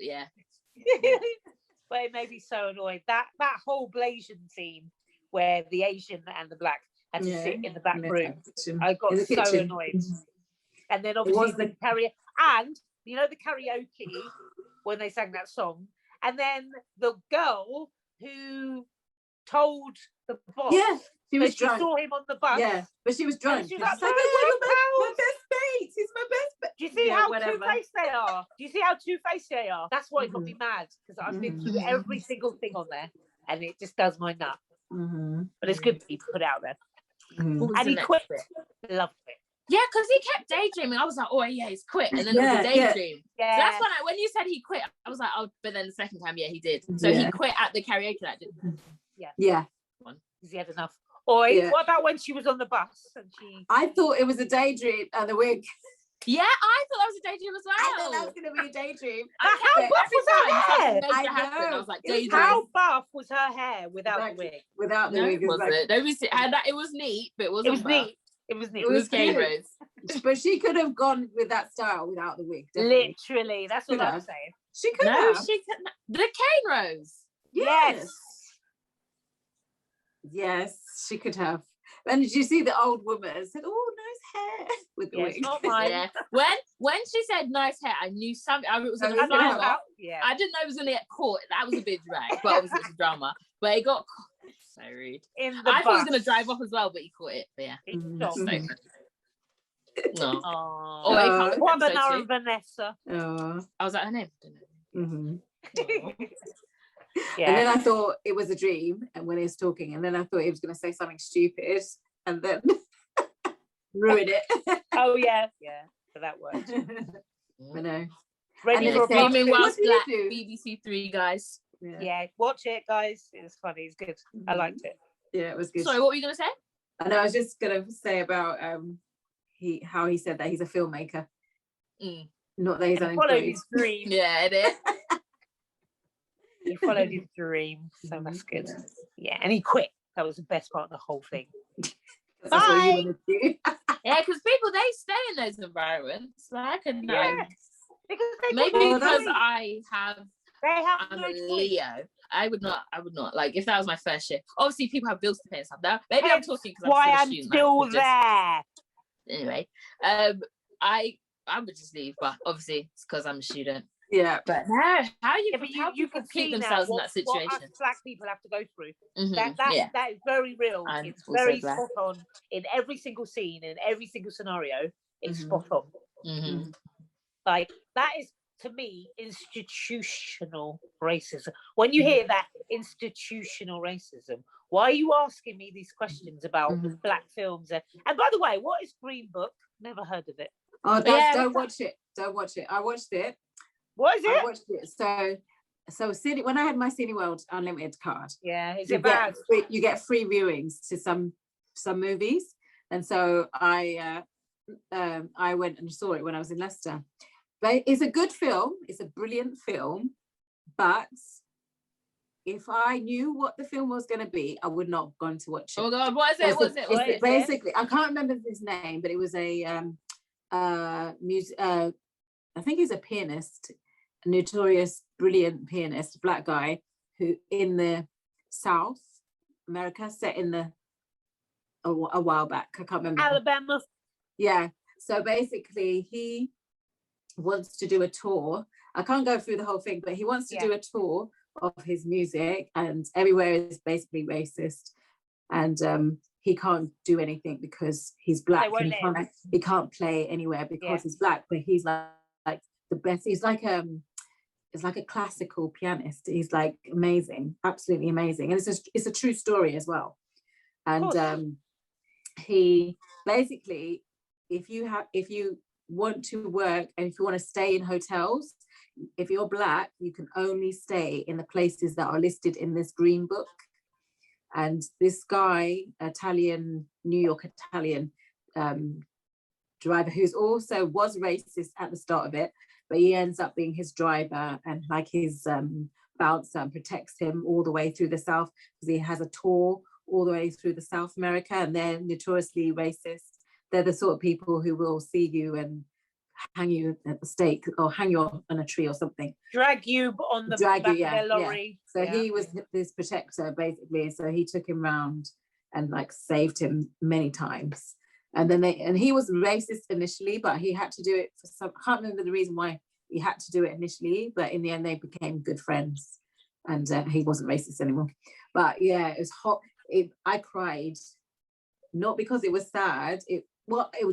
But it made me so annoyed. That whole Blasian scene where the Asian and the Black had to sit in the back room. I got so annoyed. And then obviously the karaoke, and the karaoke when they sang that song, and then the girl who told the boss, she was drunk. She saw him on the bus, but she was drunk. She was like, my best mate. He's my best mate. Do you see how two-faced they are? Do you see how two-faced they are? That's why it got me mad, because I've been through every single thing on there, and it just does my nut. But it's good to be put out there. And he quit. Loved it. Yeah, because he kept daydreaming. I was like, he's quit. And then it was a daydream. Yeah. So that's when you said he quit, I was like, but then the second time, he did. So he quit at the karaoke night, didn't he? Yeah. Because he had enough. What about when she was on the bus? And I thought it was a daydream and the wig. Yeah, I thought that was a daydream as well. I thought that was going to be a daydream. How buff was her hair? I was like, daydream. How buff was her hair without the wig? Without the wig. It was neat, but it wasn't. It was neat. It was neat. It was cane rose. But she could have gone with that style without the wig. Definitely. Literally, that's what I'm saying. She could have. The cane rose. Yes, she could have. And did you see the old woman said, "Oh, nice hair," with the wig? Not mine. Yeah. When she said nice hair, I knew something. It was a drama. Yeah. I didn't know it was going to get caught. That was a bit drag, but obviously it's a drama. But it got caught. So rude. I thought he was going to drive off as well, but he caught it. But yeah. No. What about Vanessa? I was like, her name. Yeah. And then I thought it was a dream, and when he was talking, and then I thought he was going to say something stupid, and then ruin it. So that worked. I know. Ready for Dreaming whilst black. BBC 3 guys. Yeah, watch it, guys. It's funny. It's good. I liked it. Yeah, it was good. Sorry, what were you gonna say? I know. I was just gonna say about how he said that he's a filmmaker. Not that he's unemployed. Followed his dream. Yeah, it is. He followed his dream, so that's good. Yeah, and he quit. That was the best part of the whole thing. That's what you want to do. Yeah, because people, they stay in those environments. So I could know. Yeah, because maybe because I'm no a choice. Leo. I would not. Like, if that was my first year. Obviously, people have bills to pay and stuff. Now, maybe I'm talking because I'm still there. Anyway, I would just leave, but obviously it's because I'm a student. Yeah, but no, how you can keep themselves in that situation? What us black people have to go through. Mm-hmm. That is very real. It's very spot on in every single scene, in every single scenario. It's spot on. Mm-hmm. Like, that is, to me, institutional racism. When you hear that institutional racism, why are you asking me these questions about black films? And by the way, what is Green Book? Never heard of it. Oh, don't watch it. Don't watch it. I watched it. What is it? I watched it. So when I had my Cineworld Unlimited card, is it bad? You get free viewings to some movies, and so I went and saw it when I was in Leicester. But it's a good film. It's a brilliant film, but if I knew what the film was going to be, I would not have gone to watch it. Oh God, what is it? What is it? Basically, I can't remember his name, but it was a music. I think he's a pianist, a notorious, brilliant pianist, black guy who in the South America, set in a while back. I can't remember. Alabama. Yeah. So basically, he wants to do a tour. I can't go through the whole thing, but he wants to do a tour of his music, and everywhere is basically racist, and he can't do anything because he's black, and he can't play anywhere because he's black. But he's like the best. He's like it's like a classical pianist. He's like amazing, absolutely amazing, and it's a true story as well. And he basically, if you want to work and if you want to stay in hotels, if you're black, you can only stay in the places that are listed in this Green Book. And this guy, New York Italian driver, who's also was racist at the start of it, but he ends up being his driver, and like his bouncer protects him all the way through the South, because he has a tour all the way through the South America, and they're notoriously racist. They're the sort of people who will see you and hang you at the stake, or hang you on a tree or something. Drag you on the back of their lorry. Yeah. So he was his protector, basically. So he took him round and like saved him many times. And then he was racist initially, but he had to do it for some, I can't remember the reason why he had to do it initially, but in the end they became good friends, and he wasn't racist anymore. But yeah, it was hot. I cried, not because it was sad. It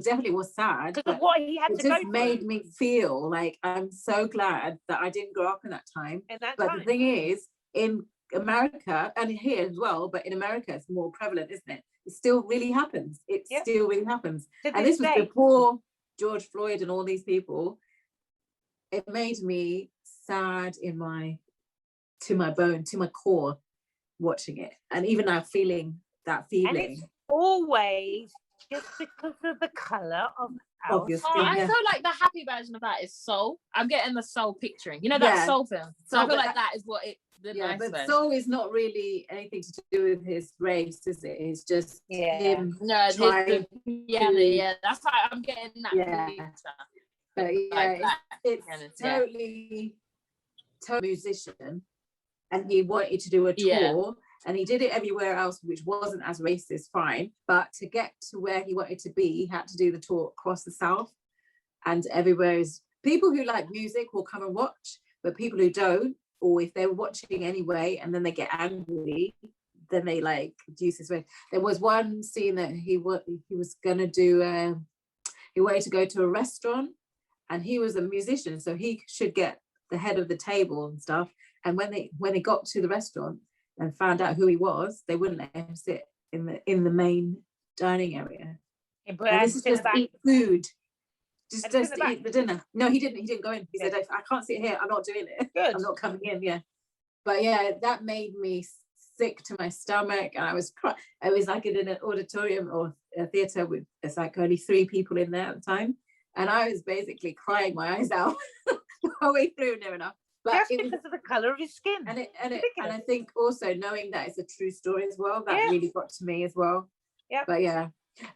definitely was sad. Because of what he had to go through. It just made me feel like I'm so glad that I didn't grow up in that time. The thing is, in America, and here as well, but in America it's more prevalent, isn't it? It still really happens. It still really happens. And this was before George Floyd and all these people. It made me sad to my bone, to my core, watching it. And even now feeling that feeling. And it's always just because of the colour of our skin. I feel like the happy version of that is Soul. I'm getting the Soul picturing. You know that Soul film? So I feel like that is what it... Yeah, but Soul is not really anything to do with his race, is it? It's just him that's why I'm getting that. But it's totally musician, and he wanted to do a tour, and he did it everywhere else, which wasn't as racist, fine. But to get to where he wanted to be, he had to do the tour across the South, and everywhere is people who like music will come and watch, but people who don't, or if they're watching anyway and then they get angry, then they like use his way. There was one scene that he was gonna do. He wanted to go to a restaurant, and he was a musician, so he should get the head of the table and stuff. And when they got to the restaurant and found out who he was, they wouldn't let him sit in the main dining area. And this is just eat food. Just eat the dinner. No, he didn't go in. He said, I can't sit here. I'm not doing it. Good. I'm not coming in. Yeah. But yeah, that made me sick to my stomach, and I was crying. I was like in an auditorium or a theater with it's like only 3 people in there at the time, and I was basically crying my eyes out the whole way through, near enough. But just because of the color of his skin, and I think also knowing that it's a true story as well, that really got to me as well. Yeah. But yeah,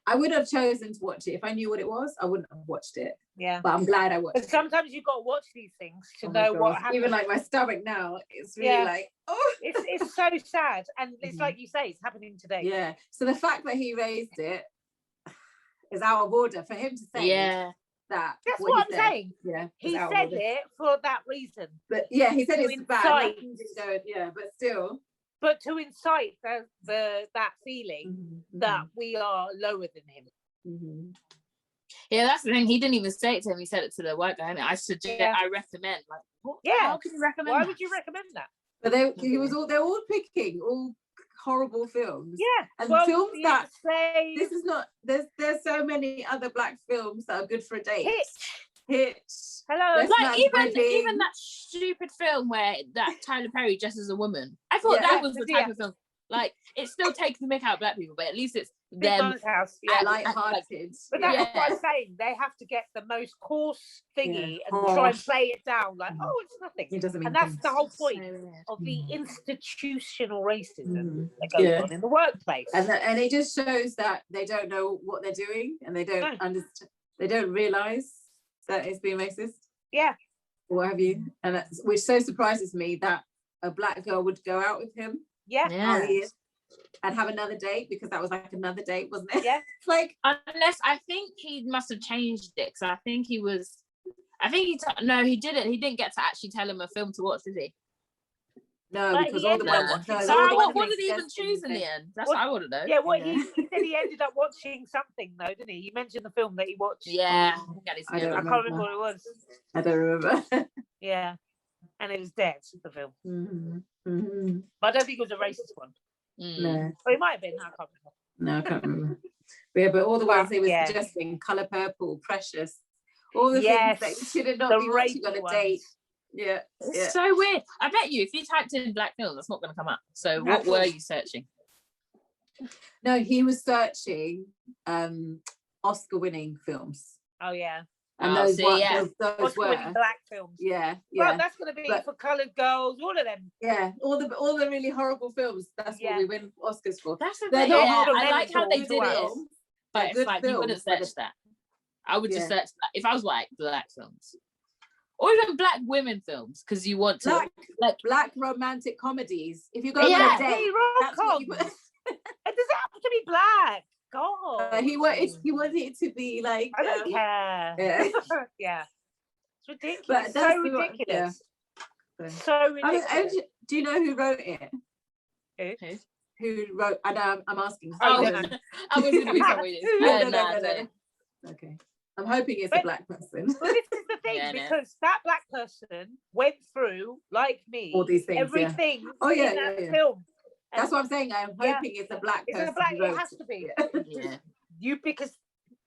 I would have chosen to watch it if I knew what it was. I wouldn't have watched it. Yeah, but I'm glad I watched it. Sometimes you've got to watch these things to know what happens. Even like my stomach now, it's really like, oh, it's so sad, and it's like you say, it's happening today. Yeah. So the fact that he raised it is out of order for him to say. Yeah. That's what I'm saying. Yeah, he said it for that reason. But yeah, he said it's bad. Yeah, but still. But to incite that feeling that we are lower than him. Yeah, that's the thing. He didn't even say it to him. He said it to the work guy. And I suggest, I recommend. Like, what? How can you recommend? Why would you recommend that? But they're all picking all horrible films. Yeah, and films that this is not. There's so many other black films that are good for a date. Hitch. Hello. Like even that stupid film where that Tyler Perry dressed as a woman. I thought that was the type of film. Like, it still takes the mick out of black people, but at least it's them. House, light-hearted. But that's what I'm saying. They have to get the most coarse thingy and try and play it down. Like, it's nothing. It doesn't mean and that's the whole point of the institutional racism that goes on in the workplace. And it just shows that they don't know what they're doing, and they don't understand. They don't realise that it's being racist. Yeah. Or what have you? And which so surprises me that a black girl would go out with him. Yeah. And have another date, because that was like another date, wasn't it? Yeah. Like, unless I think he must have changed it, because I think he no, he didn't. He didn't get to actually tell him a film to watch, did he? No, because all the ones. What did he even choose in the end? That's what I want to know. Yeah, he said he ended up watching something though, didn't he? He mentioned the film that he watched. Yeah, I can't remember what it was. I don't remember. Yeah, and it was dead. The film. But I don't think it was a racist one. No. Or it might have been. I can't remember. No, I can't remember. But all the ones he was suggesting, Colour Purple, Precious, all the things that you should not be watching on a date. Yeah. It's so weird. I bet you if you typed in black film, that's not going to come up. So what were you searching? No, he was searching Oscar-winning films. Oh yeah. And those were black films. Yeah. Well, that's going to be for coloured girls, all of them. Yeah, all the really horrible films. That's what we win Oscars for. That's the thing. I like how they did it, but it's like you wouldn't search that. I would just search that if I was like black films, or even black women films, because you want to black romantic comedies. If you go on a date, that's what you put. It doesn't have to be black. God, he wanted it to be like. I don't care. Yeah, it's ridiculous. But that's so ridiculous. So ridiculous. Do you know who wrote it? Who wrote? And I'm asking. I was going to be somebody. No. Okay. I'm hoping it's a black person. But this is the thing, because that black person went through, like me, all these things, everything in that film. That's what I'm saying. I'm hoping it's a black person. It has to be. Because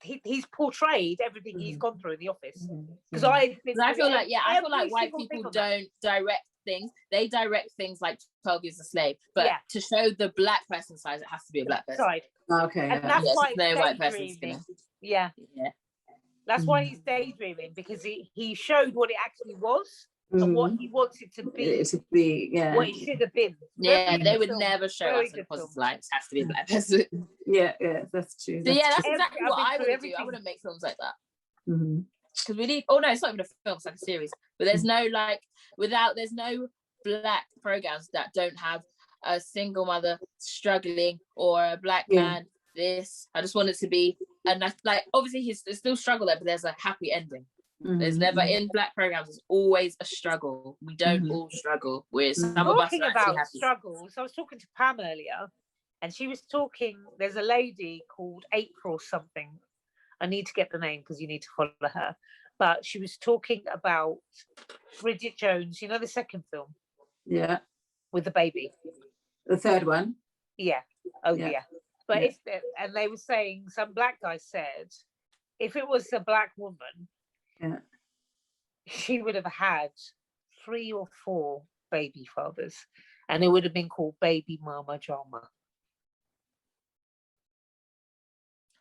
he's portrayed everything he's gone through in the office. Because I feel like white people don't direct things. They direct things like 12 Years a Slave, but to show the black person side, it has to be a black person. Okay. And that's why no white person's Yeah. That's why he's daydreaming, because he showed what it actually was. And what he wants it to be, what it should have been. Yeah, they would never show us in positive light. It has to be a black person. Yeah, that's true. So that's exactly what I would do. I wouldn't make films like that. Because we need. Oh no, it's not even a film; it's like a series. But there's no there's no black programs that don't have a single mother struggling or a black man. I just want it to be, and like obviously there's still struggle there, but there's a happy ending. There's never in black programs. There's always a struggle. We don't all struggle. Some of us are about struggles. I was talking to Pam earlier, and she was talking. There's a lady called April something. I need to get the name because you need to follow her. But she was talking about Bridget Jones. You know the second film. Yeah. With the baby. The third one. Yeah. Oh yeah. But and they were saying, some black guy said, if it was a black woman. Yeah. She would have had 3 or 4 baby fathers, and it would have been called Baby Mama Drama.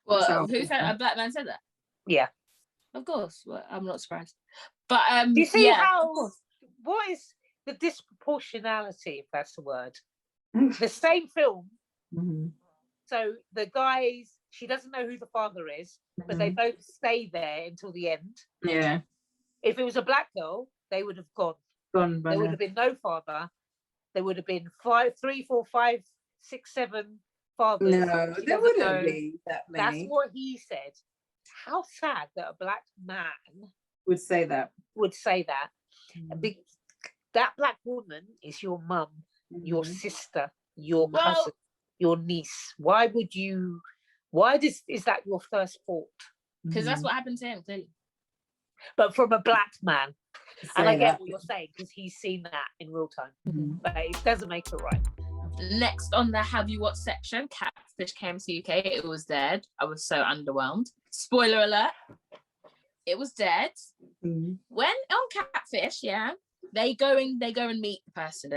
Well, who said a black man said that? Yeah, of course. Well, I'm not surprised. But do you see yeah, how what is the disproportionality, if that's the word? The same film. Mm-hmm. So the guys, she doesn't know who the father is, but they both stay there until the end. Yeah. If it was a black girl, they would have gone. There would have been no father. There would have been 5, 3, 4, 5, 6, 7 fathers. No, there wouldn't be that many. That's what he said. How sad that a black man would say that. That black woman is your mum, your sister, your cousin, your niece. Why is that your first thought? Because that's what happened to him, clearly. But from a black man. And I get what you're saying, because he's seen that in real time. But it doesn't make it right. Next on the Have You Watched section, Catfish came to UK. It was dead. I was so underwhelmed. Spoiler alert. It was dead. When on Catfish, they go and meet the person.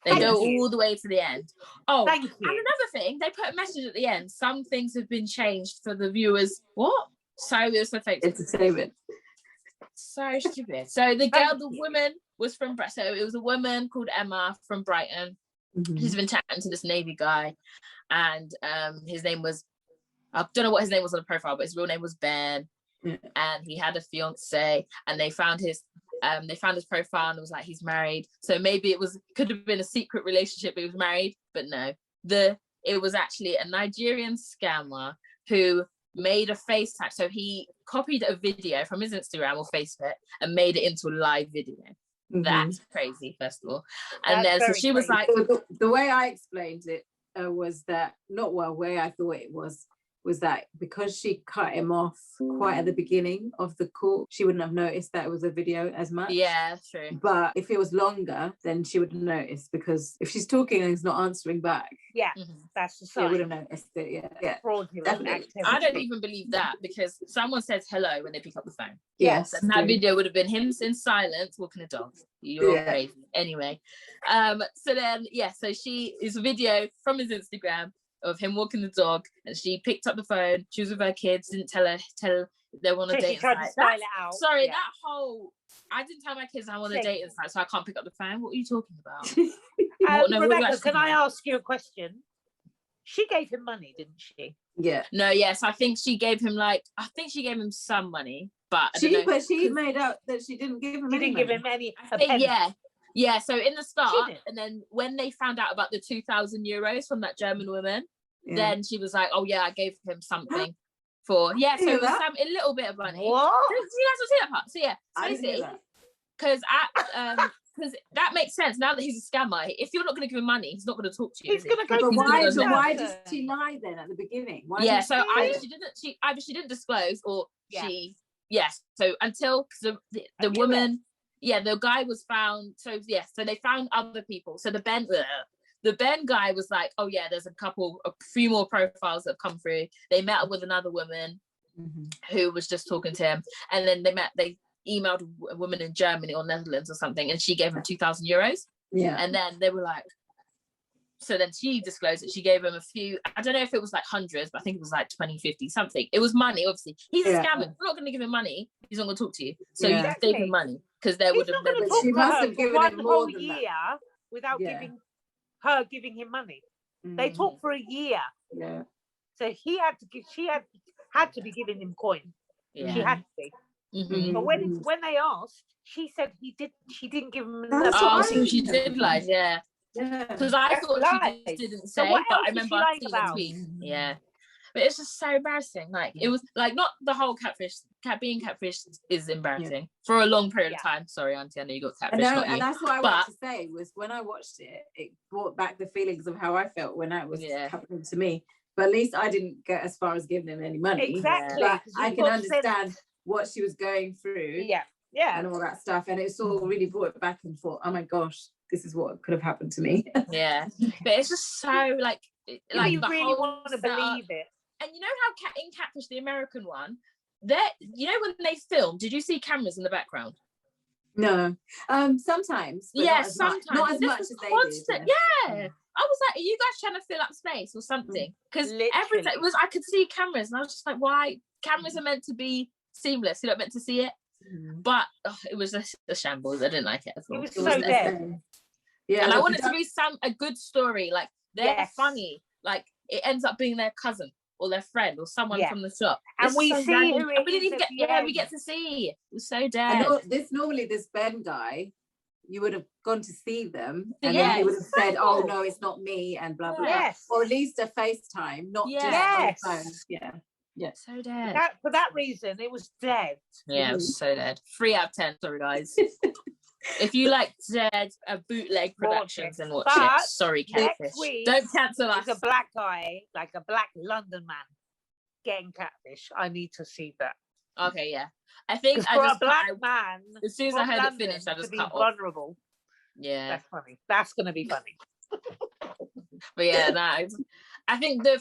They go all the way to the end. Oh, and another thing, they put a message at the end. Some things have been changed for the viewers. What? So it was the entertainment. So stupid. So the girl, the woman was from, so it was a woman called Emma from Brighton. She's been chatting to this Navy guy, and his name was, I don't know what his name was on the profile, but his real name was Ben, and he had a fiance, and they found his profile and it was like he's married. So maybe could have been a secret relationship, but he was married, but no. It was actually a Nigerian scammer who made a FaceTime. So he copied a video from his Instagram or Facebook and made it into a live video. That's crazy, first of all. And then so she was like, the way I explained it was that way I thought it was that because she cut him off quite at the beginning of the call, she wouldn't have noticed that it was a video as much. Yeah, true. But if it was longer, then she would have noticed, because if she's talking and he's not answering back, that's the sign. She would have noticed it. Yeah. Fraudulent activity. I don't even believe that, because someone says hello when they pick up the phone. Yes. And that video would have been him in silence walking a dog. You're crazy. Anyway, so then so she is a video from his Instagram of him walking the dog, and she picked up the phone. She was with her kids, didn't tell they want a date. Tried to style it out. Sorry, that whole, I didn't tell my kids I want a date inside, so I can't pick up the phone. What are you talking about? Rebecca, can I ask you a question? She gave him money, didn't she? Yeah. No, yes, I think she gave him some money, but she made out that she didn't give him any. Give him any. Yeah. So in the start, and then when they found out about the 2,000 euros from that German woman, then she was like, "Oh yeah, I gave him something for." Yeah, so it was a little bit of money. What? You guys will see that part. So yeah, basically, because that makes sense now that he's a scammer. If you're not going to give him money, he's not going to talk to you. He's going to go. But why did she lie then at the beginning? So either she didn't disclose, or she. Yes. So until the woman. Yeah, the guy was found. So they found other people. So the Ben guy was like, oh yeah, there's a few more profiles that have come through. They met up with another woman who was just talking to him, and then they emailed a woman in Germany or Netherlands or something, and she gave him 2,000 euros. Yeah, and then they were like, so then she disclosed that she gave him a few, I don't know if it was like hundreds, but I think it was like 20, 50, something. It was money, obviously. He's a scammer. If you're not going to give him money, he's not going to talk to you. So you gave him money, because there would have never been. She must have given him more than year without giving him money. They talked for a year. Yeah. So she had to be giving him coin. Yeah. She had to be. But when they asked, she said she didn't give him enough. So she did lie, because I thought she didn't say, but I remember seeing a tweet. Yeah, but it's just so embarrassing. Like it was like, not the whole being catfish is embarrassing for a long period of time. Sorry, Auntie, I know you got catfish. No, and that's what I wanted to say was when I watched it, it brought back the feelings of how I felt when that was happening to me. But at least I didn't get as far as giving them any money. Exactly. But I can understand what she was going through. Yeah, and all that stuff, and it sort of really brought it back and thought, oh my gosh, this is what could have happened to me. Yeah, but it's just so like you really want to believe it. And you know how in Catfish, the American one, when they filmed, did you see cameras in the background? No. Sometimes. But sometimes. Not as much as they did. Yeah. I was like, are you guys trying to fill up space or something? Because everything was, I could see cameras and I was just like, why? Cameras are meant to be seamless. You're not meant to see it. But it was a shambles. I didn't like it at all. It was so dead. Yeah. And I wanted to be a good story. Like, they're funny. Like, it ends up being their cousin or their friend or someone from the shop. And we see who it is. We get to see. It was so dead. Normally this Ben guy, you would have gone to see them and then he would have said, oh no, it's not me and blah blah blah. Or at least a FaceTime, not just on the phone. Yeah, so dead. For that reason, it was dead. Yeah, it was so dead. 3 out of 10. Sorry, guys. If you like dead bootleg productions, then watch it. Sorry, Catfish. Don't cancel us. There's a black guy, like a black London man, getting Catfish. I need to see that. Okay, yeah. I think a black man, as soon as I heard it finished, I just cut vulnerable. Off. Yeah, that's funny. That's gonna be funny. But yeah, I think they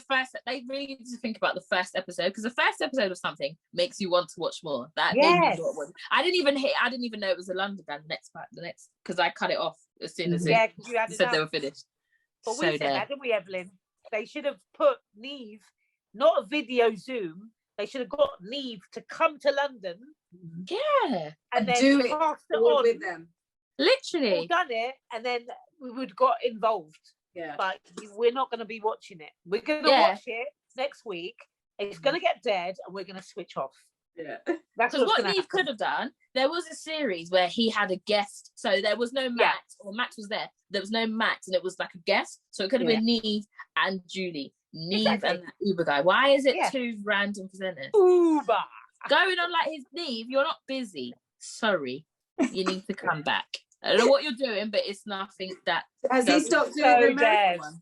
really need to think about the first episode, because the first episode of something makes you want to watch more. That made me want. I didn't even know it was a London band. The next because I cut it off as soon as it said they were finished. But we said that, didn't we, Evelyn? They should have put Neve, not a video Zoom. They should have got Neve to come to London. Yeah. And then do it on with them. Literally. We've done it, and then we would got involved. Yeah. But we're not going to be watching it. We're going to watch it next week. It's going to get dead, and we're going to switch off. Yeah. That's what Neve could have done. There was a series where he had a guest, so there was no Max, or Max was there. There was no Max, and it was like a guest. So it could have been Neve and Julie. Neve and that Uber guy. Why is it 2 random presenters? Uber going on like his Neve. You're not busy. Sorry, you need to come back. I don't know what you're doing, but it's nothing that. Has he stopped doing the American one?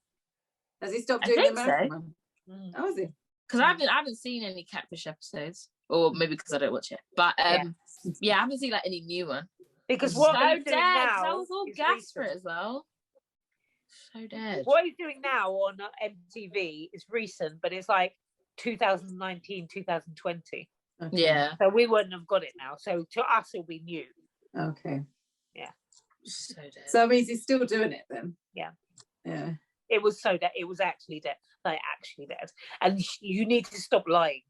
Has he stopped doing the American one? How is he? Because I haven't seen any Catfish episodes, or maybe because I don't watch it. But I haven't seen like any new one. Because what he's doing now, I was all gassed for it as well. So dead. What he's doing now on MTV is recent, but it's like 2019, 2020. Okay. Yeah. So we wouldn't have got it now. So to us, it'll be new. Okay. Yeah. So dead. So that means he's still doing it then? Yeah. Yeah. It was so dead. It was actually dead. Like actually dead. And you need to stop lying,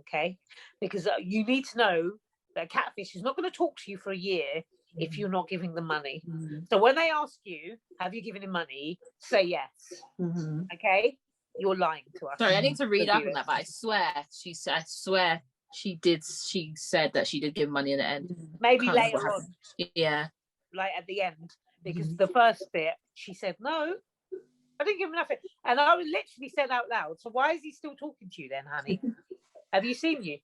okay? Because you need to know that Catfish is not going to talk to you for a year if you're not giving them money. So when they ask you, have you given him money? Say yes. Okay? You're lying to us. Sorry, I need to read up on that, but I swear she said that she did give money in the end. Maybe later on. Yeah. Like at the end. Because the first bit, she said, no, I didn't give him nothing. And I would literally said out loud, so why is he still talking to you then, honey? Have you seen you?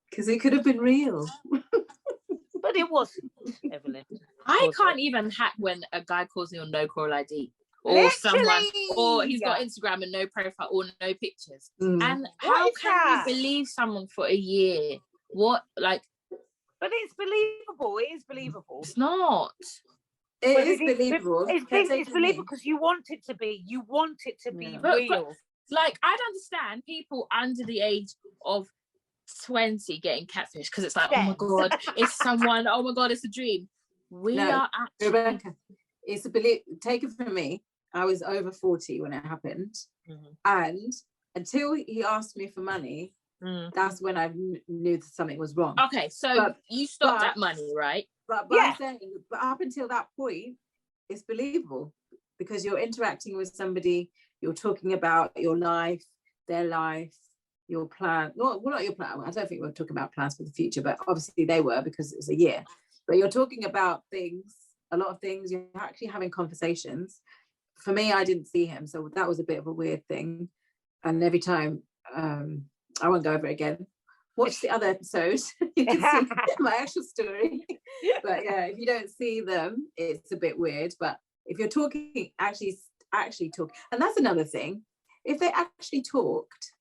Because it could have been real. But it wasn't, Evelyn. I can't even hack when a guy calls me on no call ID. Or literally! or he's got Instagram and no profile or no pictures. And how can you believe someone for a year? What, like... But it's believable. It is believable. It's not. It is believable. It's believable because you want it to be. You want it to be real. But, like, I'd understand people under the age of 20 getting Catfish because it's like, oh my God, it's someone, oh my God, it's a dream. We are actually... Rebecca, it's a belief. Take it from me. I was over 40 when it happened. And until he asked me for money, that's when I knew that something was wrong. Okay, so you stopped at money, right? But I'm saying, but up until that point, it's believable because you're interacting with somebody, you're talking about your life, their life, your plan. Well, not your plan. I don't think we're talking about plans for the future, but obviously they were because it was a year. But you're talking about things, a lot of things. You're actually having conversations. For me, I didn't see him, so that was a bit of a weird thing. And every time, I won't go over it again. Watch the other episode. You can see my actual story. But yeah, if you don't see them, it's a bit weird. But if you're talking, actually talk, and that's another thing. If they actually talked,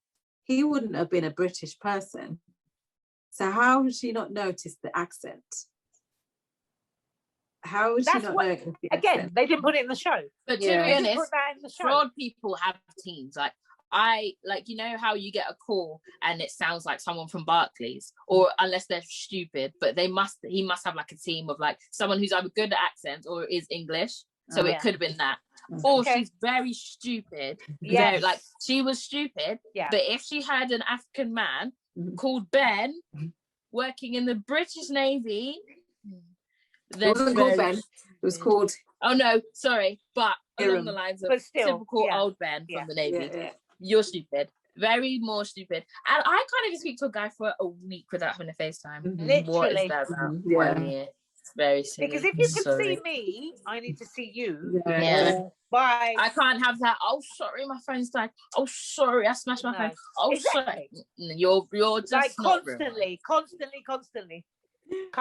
he wouldn't have been a British person. So how would she not notice the accent? How would she not know? Again, they didn't put it in the show. But to be honest, fraud people have teams. Like, I like, you know how you get a call and it sounds like someone from Barclays, or unless they're stupid, but he must have like a team of like someone who's either good at accents or is English. So it could have been that. Or she's very stupid. Very, like she was stupid. Yeah. But if she had an African man called Ben working in the British Navy, it wasn't called Ben. It was called. Oh no, sorry, but along the lines of typical old Ben from the Navy. Yeah. You're stupid. Very more stupid. And I can't even speak to a guy for a week without having a FaceTime. Literally. What is that about? 1 year. It's very silly. Because if you can see me, I need to see you. Yeah. Bye. I can't have that. Oh, sorry, my phone's died. Oh, sorry, I smashed my phone. Oh, sorry. You're just like constantly. Come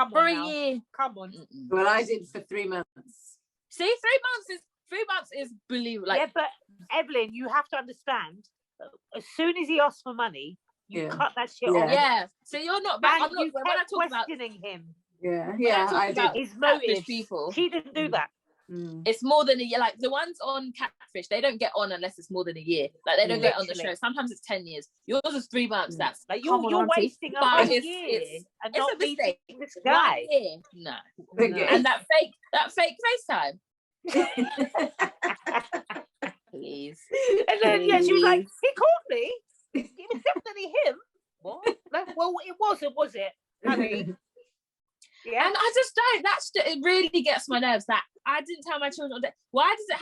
on for a year. Come on. Well, I did for 3 months. See, 3 months is believable. Like, yeah, but Evelyn, you have to understand. As soon as he asks for money, you cut that shit off. Yeah. So you're not back. I'm not when I talk questioning him. Yeah, I did. His motives. People. He didn't do that. It's more than a year. Like the ones on Catfish, they don't get on unless it's more than a year. Like they don't get on the show. Sometimes it's 10 years. Yours is 3 months. That's like you're wasting a whole year and not meeting this guy. No. And that fake FaceTime. Please. And then she was like, he called me. It was definitely him. What? Well, it wasn't, was it? Honey. Yeah. And I just don't. It really gets my nerves that I didn't tell my children. Why do you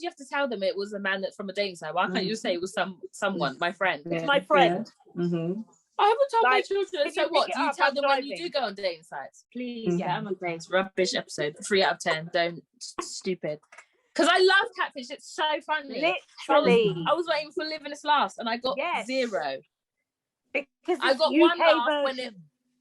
have to tell them it was a man that's from a dating site? Why can't you just say it was someone, my friend? It's my friend. I haven't told my children. So what? Do you tell them when you do go on dating sites? Please, I'm a dating rubbish episode. 3 out of 10. Don't stupid. Because I love Catfish. It's so funny. Literally. I was waiting for Living This Last and I got 0. Because I got one laugh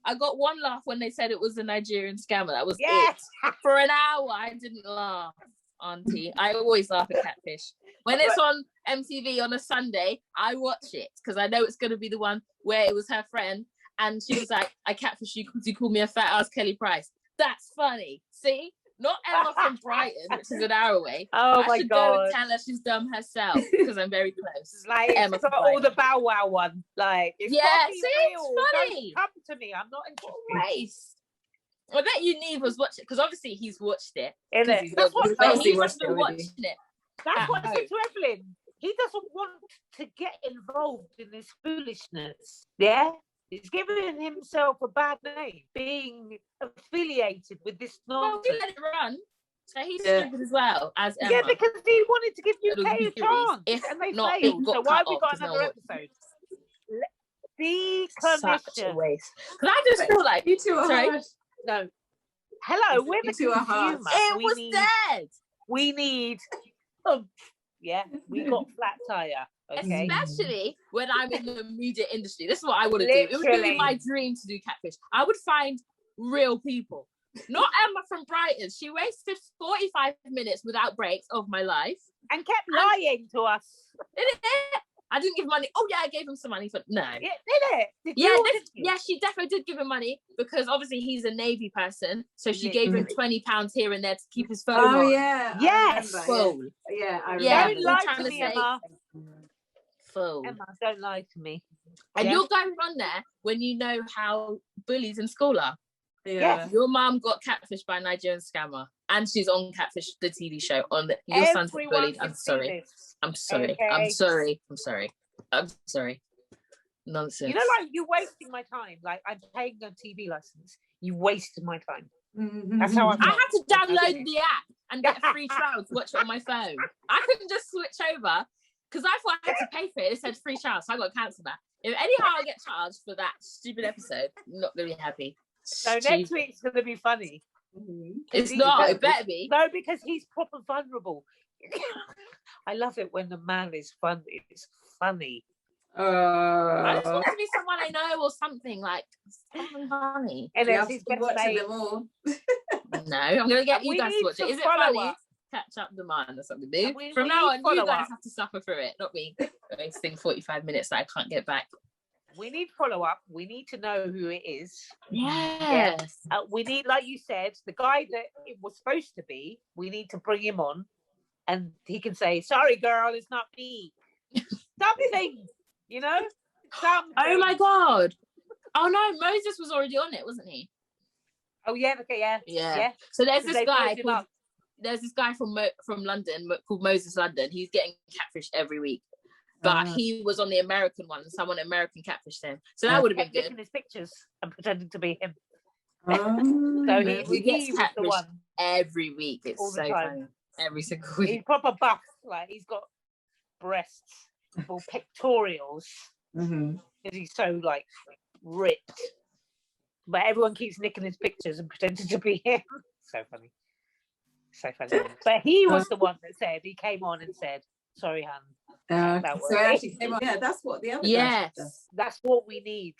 I got one laugh when they said it was a Nigerian scammer. That was it. For an hour, I didn't laugh, Auntie. I always laugh at Catfish. When it's on MTV on a Sunday, I watch it because I know it's going to be the one where it was her friend and she was like, I catfish you because you called me a fat ass Kelly Price. That's funny. See? Not Emma from Brighton, which is an hour away. Oh I my should God. go and tell her she's dumb herself because I'm very close. Like, Emma from all the Bow Wow one. Like, it's see, real. It's funny. Don't come to me. I'm not interested. I bet you Neve was watching because obviously he's watched it. That's what he must have watched it. That's what I said to Evelyn. He doesn't want to get involved in this foolishness. Yeah? He's giving himself a bad name, being affiliated with this nonsense. Well, he let it run. So he's stupid as well as Emma. Yeah, because he wanted to give UK a chance. And they failed. So why have we got another episode? Such a waste. Because I just feel like you two are harsh. No. Hello, we're the consumer. It was dead. We need we got flat tire. Okay. Especially when I'm in the media industry. This is what I would do. It would be my dream to do Catfish. I would find real people. Not Emma from Brighton. She wasted 45 minutes without breaks of my life. And kept lying to us. I didn't give money. Oh yeah, I gave him some money, but no. Yeah, did it? Yeah, she definitely did give him money because obviously he's a Navy person. So she gave him £20 here and there to keep his phone on. Oh yeah. Yes. Fool. Yeah, I remember. Don't lie to me, Emma. Fool. Emma, don't lie to me. And you're going on there when you know how bullies in school are. Yeah. Your mum got catfished by a Nigerian scammer and she's on Catfish, the TV show. Your son's bullied. I'm sorry. Okay. I'm sorry. Nonsense. You know, like, you're wasting my time. Like, I'm paying a TV license. You wasted my time. That's how I had to download the app and get a free trial to watch it on my phone. I couldn't just switch over because I thought I had to pay for it. It said free trial, so I got to cancel that. If anyhow I get charged for that stupid episode, I'm not going to be happy. So next week's going to be funny. It's not. It better be. No, because he's proper vulnerable. I love it when the man is funny. It's funny. I just want to be someone I know or something like something funny. And then he's watching them all. No, I'm going to get you guys to watch it. Is it funny? Catch up demand. That's what we do. From now on, you guys have to suffer through it, not me wasting 45 minutes that I can't get back. We need follow-up. We need to know who it is. Yes. We need, like you said, the guy that it was supposed to be, we need to bring him on and he can say, sorry, girl, it's not me. something, you know? Something. Oh my God. Oh no, Moses was already on it, wasn't he? Oh yeah, okay, yeah. So there's this guy from London called Moses London. He's getting catfish every week. But he was on the American one. Someone American catfished him. So that would have been good. Taking his pictures and pretending to be him. So he gets catfished every week. It's all so funny. Every single week. He's proper buff. Like, he's got breasts, full pectorials. Because he's so, like, ripped. But everyone keeps nicking his pictures and pretending to be him. So funny. But he was the one that said, he came on and said, sorry, hun. So actually came on. Yeah, that's what the other guy does. That's what we need.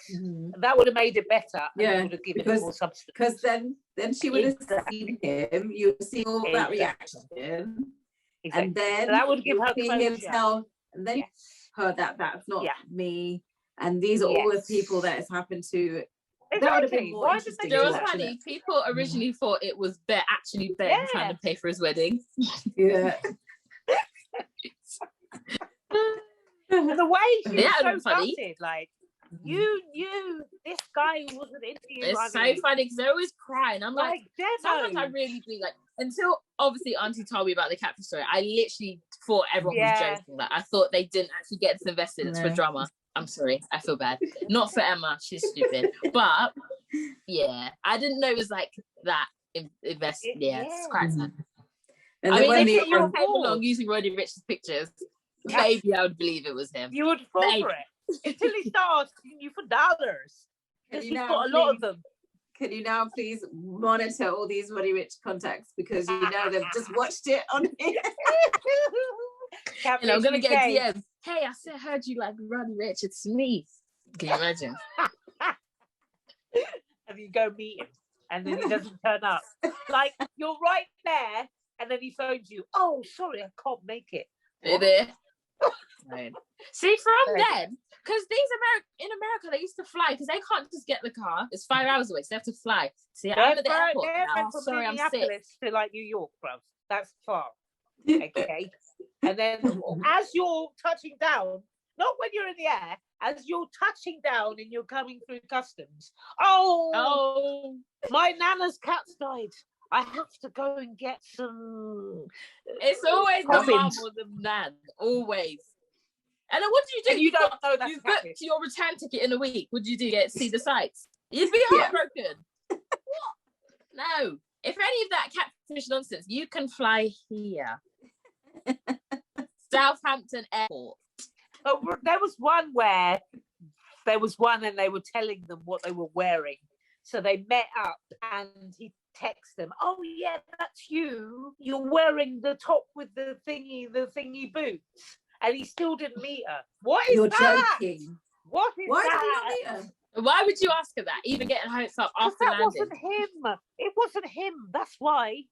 That would have made it better. Yeah, would have given it more substance. Because then she would have seen him. You would see all that reaction, and then so that would give her him tell, and then her that's not me, and these are all the people that it's happened to. That would have been more interesting. It was funny. People originally thought it was Ben trying to pay for his wedding. Yeah. The way she was so gutted, like, you knew this guy wasn't into you. It's so funny because they're always crying. I'm like sometimes I really do, like, until obviously Auntie told me about the catfish story, I literally thought everyone was joking. Like, I thought they didn't actually get this invested. It's for drama. I'm sorry, I feel bad. Not for Emma, she's stupid. But yeah, I didn't know it was like that invested. It's quite sad. And I mean, if you came along using Roddy Rich's pictures, maybe I would believe it was him. You would fall for it until he starts asking you for dollars. Because he's got a lot of them. Can you now please monitor all these Roddy Rich contacts, because you know they've just watched it on here. And I'm gonna get DMs. Hey, I heard you like Roddy Rich. It's me. Can you imagine? And you go meet him, and then he doesn't turn up. Like, you're right there. And then he phones you. Oh, sorry, I can't make it. Right. See, from then, because in America, they used to fly because they can't just get the car. It's 5 hours away, so they have to fly. See, I'm at the airport now. Oh, sorry, I'm sick. To like New York, bro. That's far. Okay. And then as you're touching down, not when you're in the air, as you're touching down and you're coming through customs. Oh, my nana's cat's died. I have to go and get some. It's always the mum or the nan, always. And then what do you do? And you don't know that. You've booked your return ticket in a week. Would you do? See the sights? You'd be heartbroken. What? No. If any of that catfish nonsense, you can fly here. Southampton Airport. But there was one and they were telling them what they were wearing. So they met up and he texted them, oh yeah, that's you. You're wearing the top with the thingy boots. And he still didn't meet her. What is that? You're joking. What is Why that? did you not meet her? Why would you ask her that? Even getting hopes up after that landing. wasn't him. It wasn't him. That's why.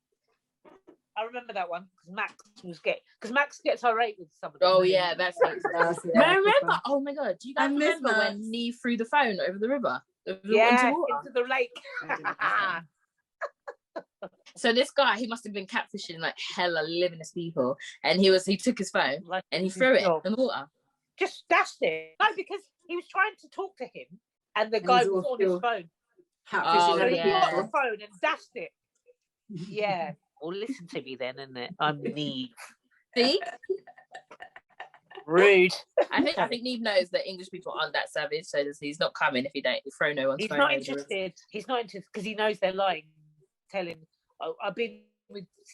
I remember that one because Max gets irate with somebody. Oh yeah, that's it. But I remember. Oh my god, do you guys remember when Neve threw the phone over the river? Into the lake. So this guy, he must have been catfishing like hella livingness people, and he took his phone and he threw it in the water. Just dashed it. No, because he was trying to talk to him, and the guy was on his phone. So he got the phone and dashed it. Yeah. Well, listen to me then, isn't it? I'm Neve. See? Rude. I think Neve knows that English people aren't that savage, so he's not coming if he don't throw no one's phone. He's not interested because he knows they're lying, telling, oh, I've been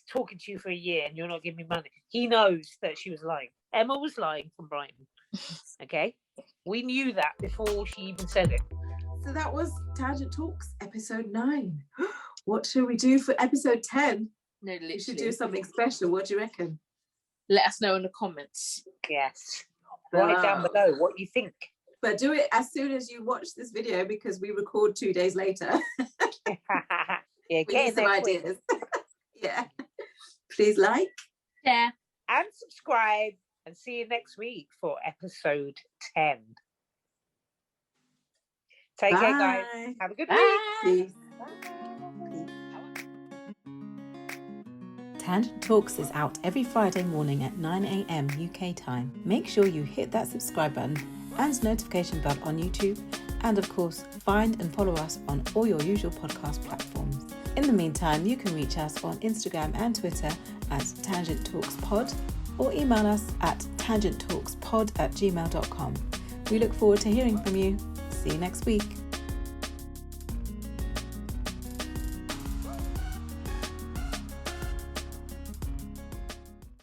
talking to you for a year and you're not giving me money. He knows that she was lying. Emma was lying from Brighton. Okay? We knew that before she even said it. So that was Tangent Talks, episode 9. What should we do for episode 10? No, literally. We should do something special. What do you reckon? Let us know in the comments. Yes. Write down below what you think. But do it as soon as you watch this video because we record 2 days later. Yeah, we need some ideas. Yeah. Please like, share, and subscribe. And see you next week for episode 10. Take care, guys. Have a good week. Peace. Tangent Talks is out every Friday morning at 9 a.m. UK time. Make sure you hit that subscribe button and notification bell on YouTube, and of course, find and follow us on all your usual podcast platforms. In the meantime, you can reach us on Instagram and Twitter at Tangent Talks Pod, or email us at tangenttalkspod@gmail.com. We look forward to hearing from you. See you next week.